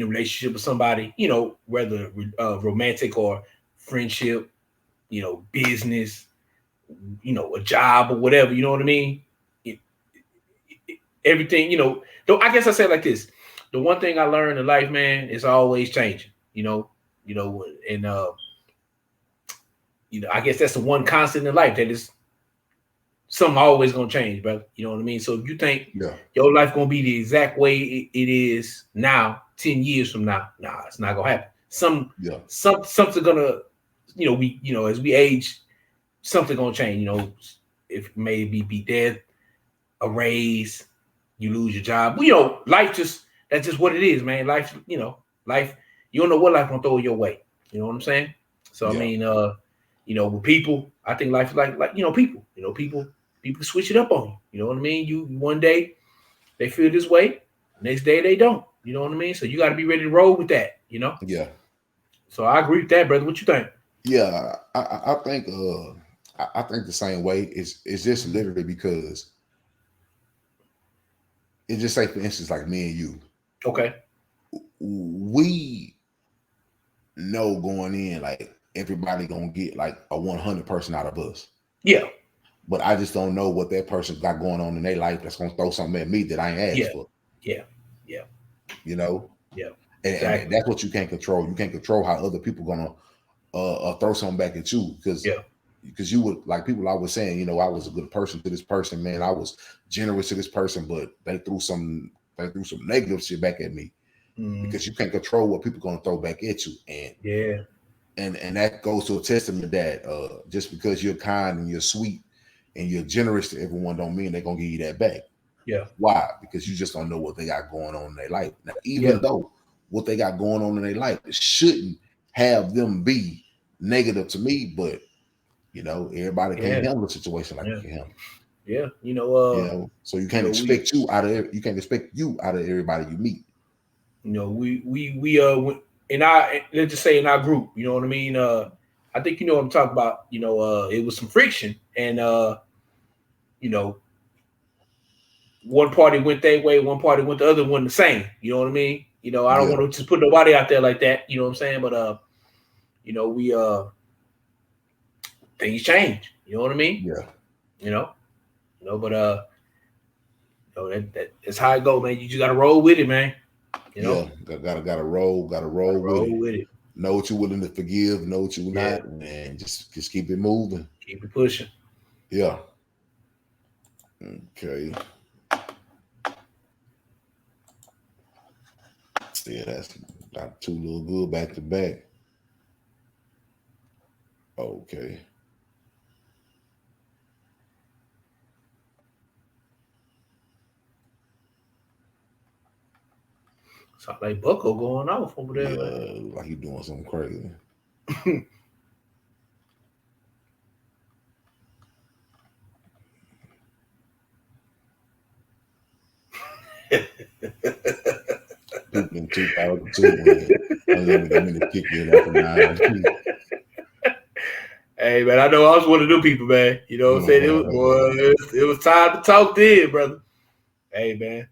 a relationship with somebody, whether romantic or friendship, business, a job or whatever. You know what I mean? Everything, though I guess I say it like this. The one thing I learned in life, man, is always changing, and I guess that's the one constant in life, that is something always gonna change, brother. You know what I mean? So if you think your life gonna be the exact way it is now, 10 years from now, nah, it's not gonna happen. Something gonna, as we age, something gonna change, if maybe be dead, a raise, you lose your job. Life that's just what it is, man. Life, life, you don't know what life gonna throw your way. You know what I'm saying? So I mean, with people, I think life is like people switch it up on you. You know what I mean? You one day they feel this way, next day they don't. You know what I mean? So you got to be ready to roll with that. Yeah. So I agree with that, brother. What you think? Yeah, I think I think the same way. It's just literally because it's just like, for instance, like me and you. Okay. We know going in, like, everybody gonna get like a 100 person out of us. Yeah. But I just don't know what that person got going on in their life that's gonna throw something at me that I ain't asked for. Yeah. Yeah. You know? Yeah. And that's what you can't control. You can't control how other people gonna throw something back at you, because you would, like people I was saying, I was a good person to this person, man. I was generous to this person, but they threw some negative shit back at me. Because you can't control what people gonna throw back at you. And that goes to a testament that just because you're kind and you're sweet and you're generous to everyone don't mean they're gonna give you that back. Yeah. Why? Because you just don't know what they got going on in their life. Now, even though what they got going on in their life shouldn't have them be negative to me, but everybody can't handle a situation like you can handle. Yeah. So you can't expect you out of everybody you meet. We in our, let's just say in our group, you know what I mean? I think what I'm talking about. It was some friction, and one party went their way, one party went the other one the same. You know what I mean? I don't want to just put nobody out there like that. You know what I'm saying? But we things change. You know what I mean? Yeah. But that's how it go, man. You just gotta roll with it, man. Gotta roll with it. Know what you're willing to forgive, know what you're not, and just keep it moving. Keep it pushing. Yeah. Okay. Yeah, that's not too little good back to back. Okay. Sound like Bucko going off over there. Yeah, like he doing something crazy. People in 2002 unlimited kick in after 9. Hey man, I know I was one of them people, man. You know what I'm saying? It was time to talk then, brother. Hey man.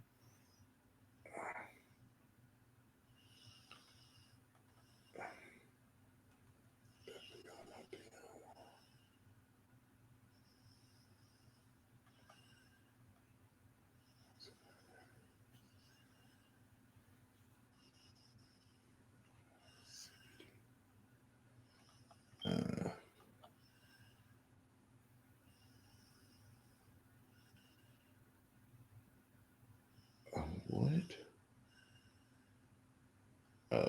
What?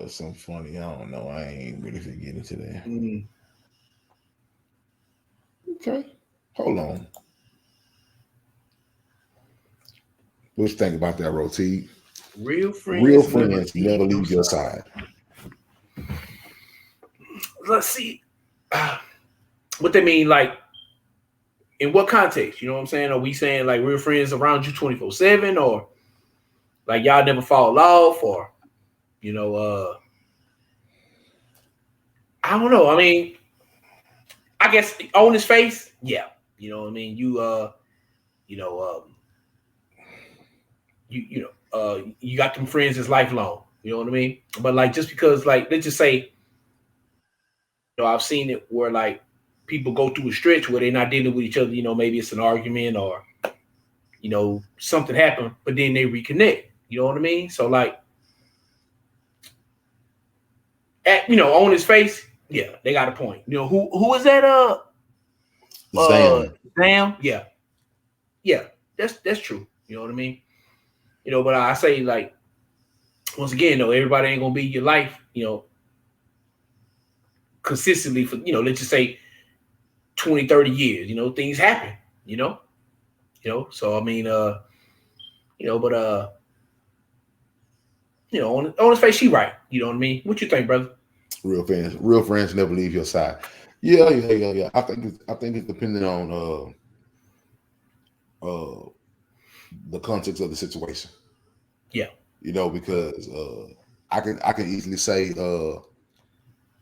Something funny. I don't know. I ain't really get into that. Okay. Hold on. What you think about that, Roti? Real friends never leave your side. Let's see. What they mean, like, in what context? You know what I'm saying? Are we saying like real friends around you 24/7, or like y'all never fall off, or you know, I don't know. I mean, I guess on his face, yeah. You know what I mean? You you got them friends that's lifelong. You know what I mean? But like, just because, like, let's just say, you know, I've seen it where like people go through a stretch where they're not dealing with each other. You know, maybe it's an argument or, you know, something happened, but then they reconnect. You know what I mean? So like, you know, on his face, yeah, they got a point. You know, who is that? Sam. Yeah, that's true. You know what I mean? You know, but I say, like, once again, though, everybody ain't gonna be your life, you know, consistently for, you know, let's just say 20, 30 years. You know, things happen, you know. So I mean, you know, but you know, on his face, she right. You know what I mean? What you think, brother? Real friends never leave your side. Yeah. I think it's depending on the context of the situation. Yeah. You know, because I can easily say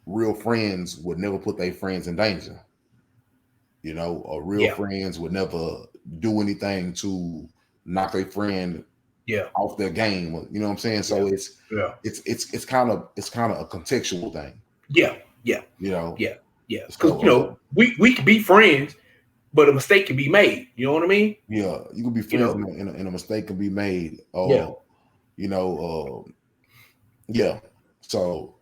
real friends would never put their friends in danger. You know, or real friends would never do anything to knock their friend off their game. You know what I'm saying? So it's kind of a contextual thing. Yeah. You know. Yeah. Because, you know, we can be friends, but a mistake can be made. You know what I mean? Yeah, you can be friends, and a mistake can be made. You know. Yeah. So,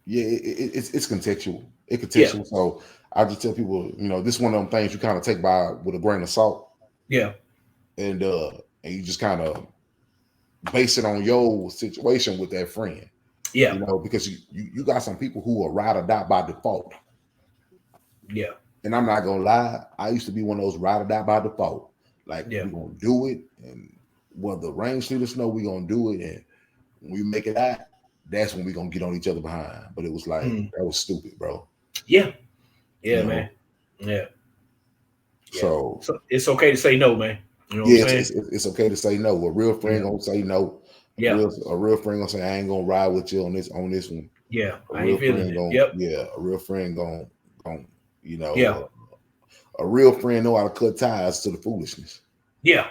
yeah, it's contextual. It's contextual. Yeah. So I just tell people, you know, this is one of them things you kind of take by with a grain of salt. Yeah. And you just kind of base it on your situation with that friend. Yeah. You know, because you got some people who are ride or die by default. Yeah. And I'm not gonna lie, I used to be one of those ride or die by default. Like, we're gonna do it, and whether rain, sleet, or snow, we're gonna do it. And when we make it out, that's when we're gonna get on each other behind. But it was like, that was stupid, bro. Yeah, man. Yeah. So it's okay to say no, man. You know what I'm saying? It's okay to say no. A real friend gonna say no. A real friend gonna say, I ain't gonna ride with you on this one. Yeah, a real friend gonna a real friend gonna you know, a real friend know how to cut ties to the foolishness. Yeah.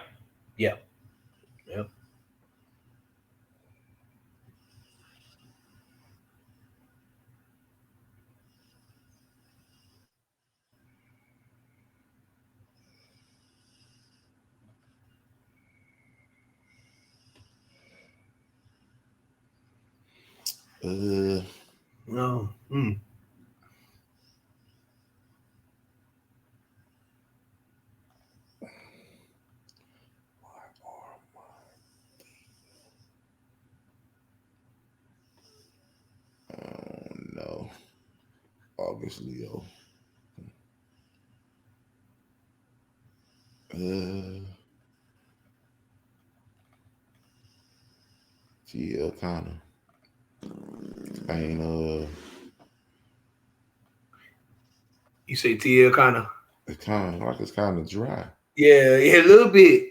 No. No. August Leo. TL kind of. You say TL kind of. It's kind of dry. Yeah, a little bit.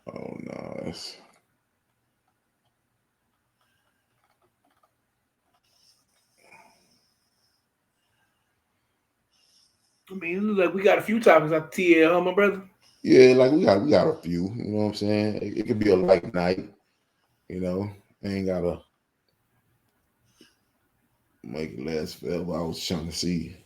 Oh no, I mean, it looks like we got a few topics at TL, huh, my brother? Yeah, like we got a few. You know what I'm saying? It could be a light night. You know, ain't gotta make it last forever. I was trying to see.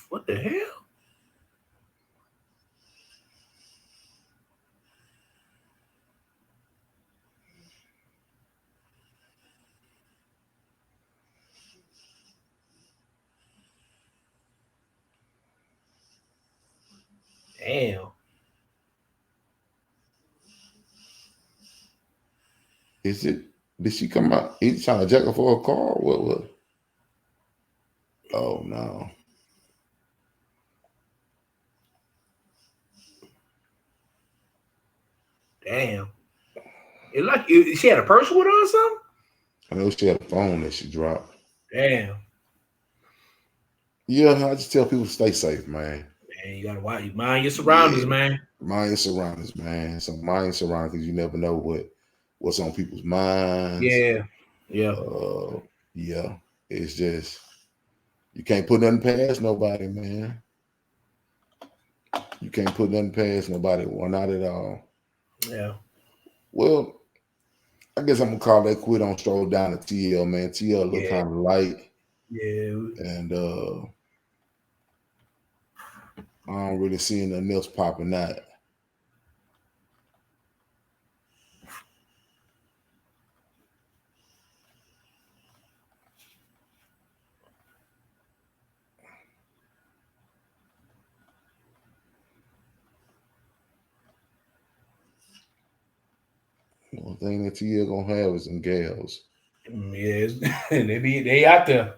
What the hell? Damn. Is it? Did she come out? He's trying to jack her for a car? What? Oh no. Damn. It like she had a purse with her or something? I know she had a phone that she dropped. Damn. Yeah, I just tell people to stay safe, man. Man, you gotta watch. Mind your surroundings, man. Mind your surroundings, man. So mind your surroundings, because you never know what's on people's minds. Yeah. Yeah. It's just you can't put nothing past nobody, man. You can't put nothing past nobody. Well, not at all. Yeah. Well, I guess I'm gonna call that quit on Stroll Down to TL, man. TL look kind of light. Yeah. And I don't really see nothing else popping out. The only thing that TL gonna have is some gals. Yes, they out there.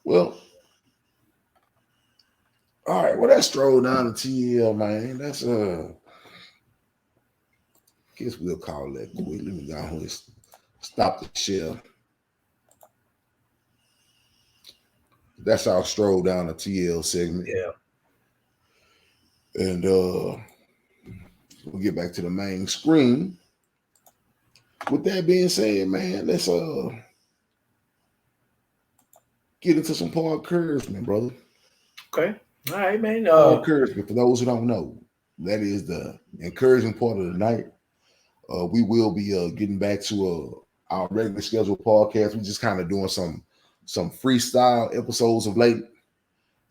Well, all right. Well, that Stroll Down to TL, man. That's guess we'll call that quit. Let me go ahead and stop the share. That's our Stroll Down the TL segment. Yeah. And we'll get back to the main screen. With that being said, man, let's get into some Paul encouragement, brother. Okay. All right, man. Encouragement, for those who don't know, that is the encouraging part of the night. We will be getting back to our regular scheduled podcast. We're just kind of doing some freestyle episodes of late,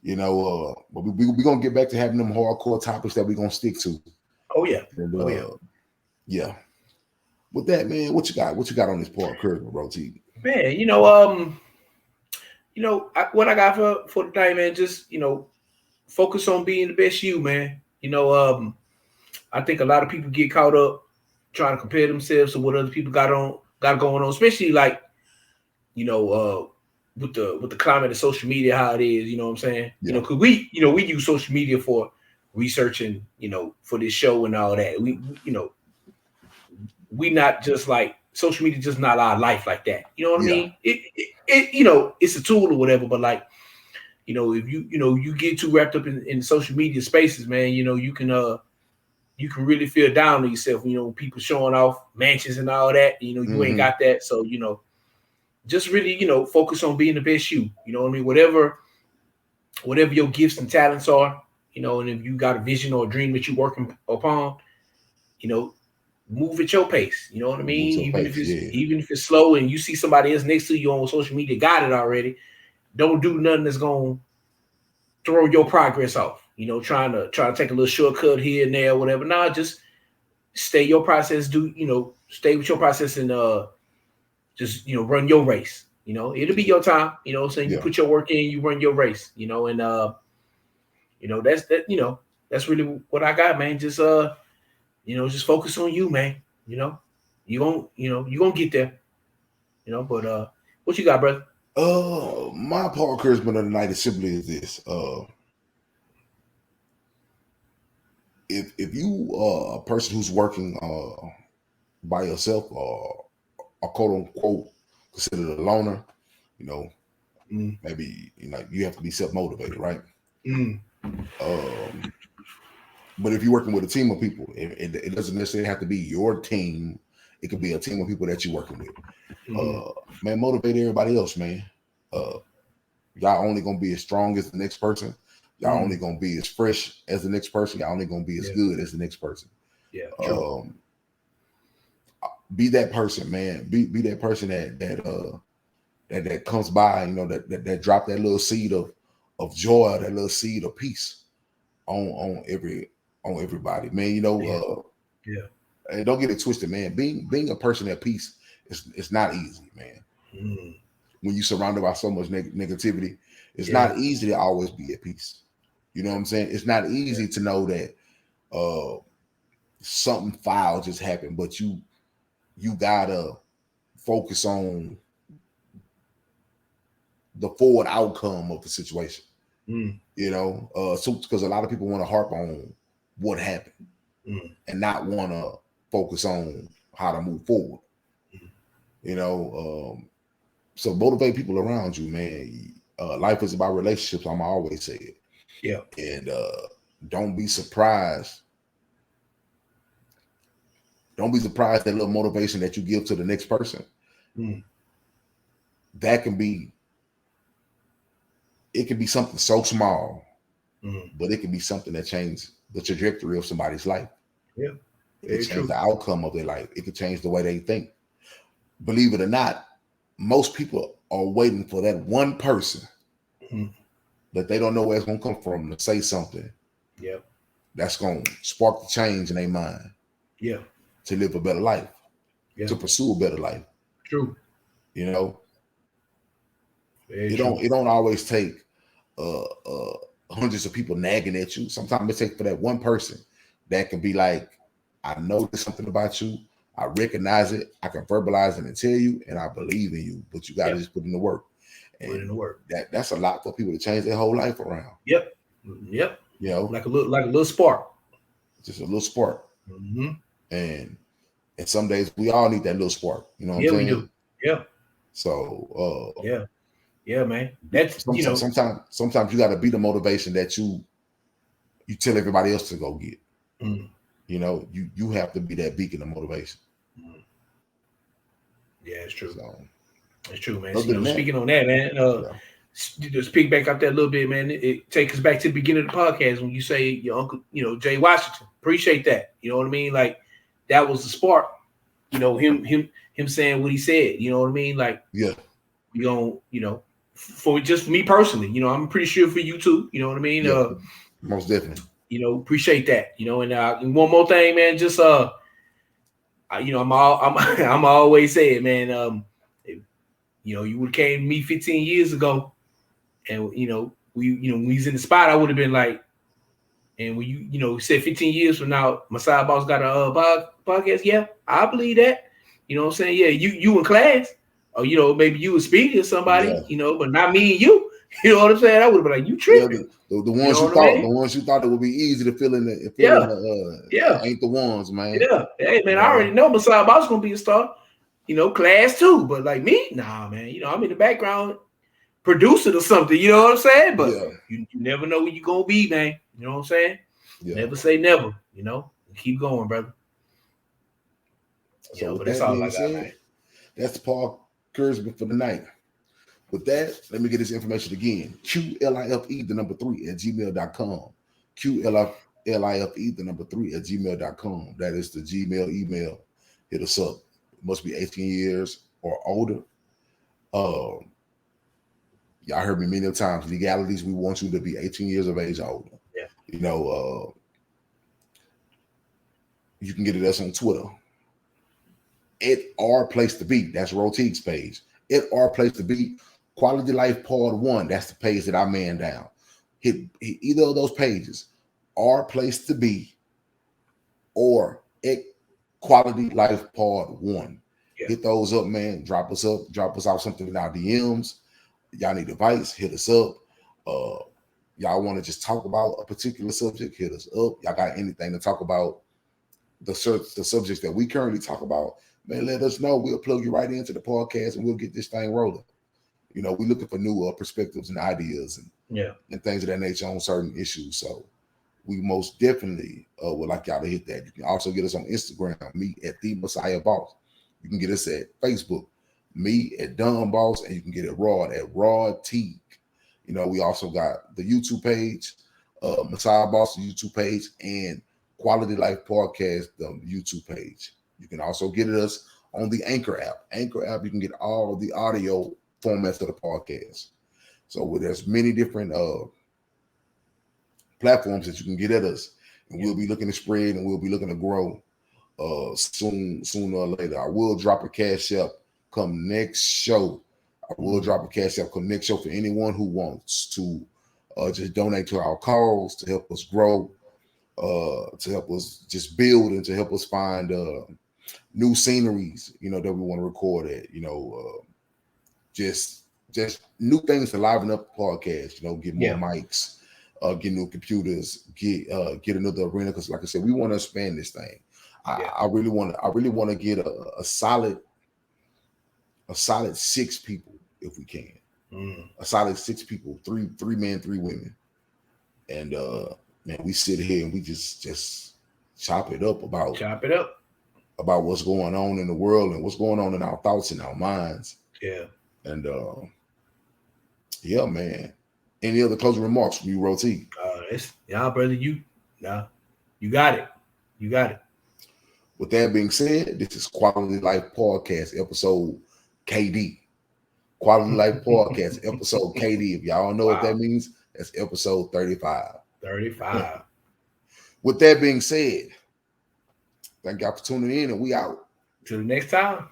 you know. But we're gonna get back to having them hardcore topics that we're gonna stick to. Oh yeah. And, yeah. With that, man, what you got? What you got on this Paul encouragement, bro? T? Man, what I got for tonight, man. Just focus on being the best you, man. I think a lot of people get caught up trying to compare themselves to what other people got going on, especially like, with the climate of social media, how it is, you know what I'm saying? Yeah. Because we use social media for researching, for this show and all that. We not just like social media, just not our life like that. You know what I mean? It's a tool or whatever, but like, if you get too wrapped up in social media spaces, man, you can really feel down on yourself. People showing off mansions and all that. You ain't got that. So, just really, focus on being the best you. You know what I mean? Whatever your gifts and talents are, and if you got a vision or a dream that you're working upon, move at your pace. You know what I mean? Even if it's slow and you see somebody else next to you on social media got it already, don't do nothing that's gonna throw your progress off. Trying to take a little shortcut here and there, whatever. Nah, just stay your process. Stay with your process and just run your race. It'll be your time. So you put your work in, you run your race. And that's that. That's really what I got, man. Just just focus on you, man. You gonna get there. But what you got, brother? My Paul encouragement of the night is simply this. If you are a person who's working by yourself or quote unquote considered a loner, maybe you have to be self-motivated, right? But if you're working with a team of people, it doesn't necessarily have to be your team. It could be a team of people that you're working with. Man, motivate everybody else, man. Y'all only gonna be as strong as the next person. Y'all only gonna be as fresh as the next person. Y'all only gonna be as good as the next person. Yeah. be that person, man. Be that person that comes by, you know, that drop that little seed of joy, that little seed of peace on everybody, man. You know, and don't get it twisted, man. Being a person at peace is not easy, man. When you're surrounded by so much negativity, it's not easy to always be at peace. You know what I'm saying? It's not easy to know that something foul just happened, but you gotta focus on the forward outcome of the situation. You know, so because a lot of people want to harp on what happened and not want to focus on how to move forward. You know, so motivate people around you, man. Life is about relationships. I'm always say it. Yeah. And don't be surprised. Don't be surprised that little motivation that you give to the next person. That can be. It can be something so small, but it can be something that changes the trajectory of somebody's life. Yeah. It can change the outcome of their life. It can change the way they think. Believe it or not, most people are waiting for that one person that they don't know where it's going to come from to say something. Yeah. That's going to spark the change in their mind. Yeah. To live a better life. Yeah. To pursue a better life. True. You know, it don't always take hundreds of people nagging at you. Sometimes it takes for that one person that can be like, I know there's something about you. I recognize it. I can verbalize it and tell you, and I believe in you. But you got to just put in the work. And put in the work. That's a lot for people to change their whole life around. Yep. You know, like a little spark. Just a little spark. And some days we all need that little spark. You know what I'm saying? Yeah, we do. Yeah. So yeah, man. That's sometimes you got to be the motivation that you tell everybody else to go get. You know, you have to be that beacon of motivation. Yeah, it's true. So, it's true, man. Speaking on that, man, just pick back up that little bit, man. It takes us back to the beginning of the podcast when you say your uncle, you know, Jay Washington. Appreciate that. You know what I mean? Like that was the spark. You know, him saying what he said. You know what I mean? Like, yeah, we gonna, you know, for just me personally, you know, I'm pretty sure for you too. You know what I mean? Yeah, most definitely. You know, appreciate that. You know, and one more thing, man. Just you know, I'm always saying, man. You know, you would have came to me 15 years ago, and you know, when he's in the spot, I would have been like, and when you know, said 15 years from now, my side boss got a podcast. Yeah, I believe that. You know what I'm saying? Yeah, you in class, or you know, maybe you were speaking to somebody, you know, but not me and you. You know what I'm saying? I would have been like, you tripping. Yeah, the ones the ones you thought it would be easy to fill in the ain't the ones, man. Yeah, hey man, I already know my side boss gonna be a star. You know, class too, but like me, nah, man. You know, I'm in the background, producing or something. You know what I'm saying? But you never know where you gonna be, man. You know what I'm saying? Yeah. Never say never. You know, keep going, brother. So but that's all I got, man. That's Paul Kurzman for the night. With that, let me get this information again. QLIFE3@gmail.com. QLIFE3@gmail.com. That is the Gmail email. Hit us up. Must be 18 years or older. Y'all heard me many times. Legalities, we want you to be 18 years of age or older. Yeah. You know, you can get at us on Twitter. At our place to be. That's Rotigue's page. At our place to be. Quality Life Part 1. That's the page that I man down. Hit either of those pages. Our place to be or at Quality Life Part 1. Yeah. Hit those up, man. Drop us off something in our DMs. Y'all need advice, hit us up. Y'all want to just talk about a particular subject, hit us up. Y'all got anything to talk about the subjects that we currently talk about, man, let us know. We'll plug you right into the podcast and we'll get this thing rolling. You know, we're looking for new perspectives and ideas and things of that nature on certain issues. So we most definitely would like y'all to hit that. You can also get us on Instagram, me at The Messiah Boss. You can get us at Facebook, me at Don Boss, and you can get it Rod at Rod Teague. You know, we also got the YouTube page, Messiah Boss, the YouTube page, and Quality Life Podcast, the YouTube page. You can also get us on the Anchor app. Anchor app, you can get all the audio formats of the podcast. So there's many different platforms that you can get at us, and we'll be looking to spread, and we'll be looking to grow sooner or later. I will drop a cash app come next show. I will drop a cash app come next show for anyone who wants to just donate to our cause, to help us grow, to help us just build, and to help us find new sceneries, that we want to record at, just new things to liven up the podcast, get more mics, get new computers, get another arena, because like I said, we want to expand this thing. I really want to get a solid 6 people if we can. A solid 6 people, three men, 3 women. And man, we sit here and we just chop it up about what's going on in the world and what's going on in our thoughts and our minds. Yeah. And yeah, man. Any other closing remarks from you, Roti? Brother, you got it. You got it. With that being said, this is Quality Life Podcast, episode KD. Quality Life Podcast, episode KD. If y'all don't know what that means, that's episode 35. 35. With that being said, thank y'all for tuning in, and we out. Till the next time.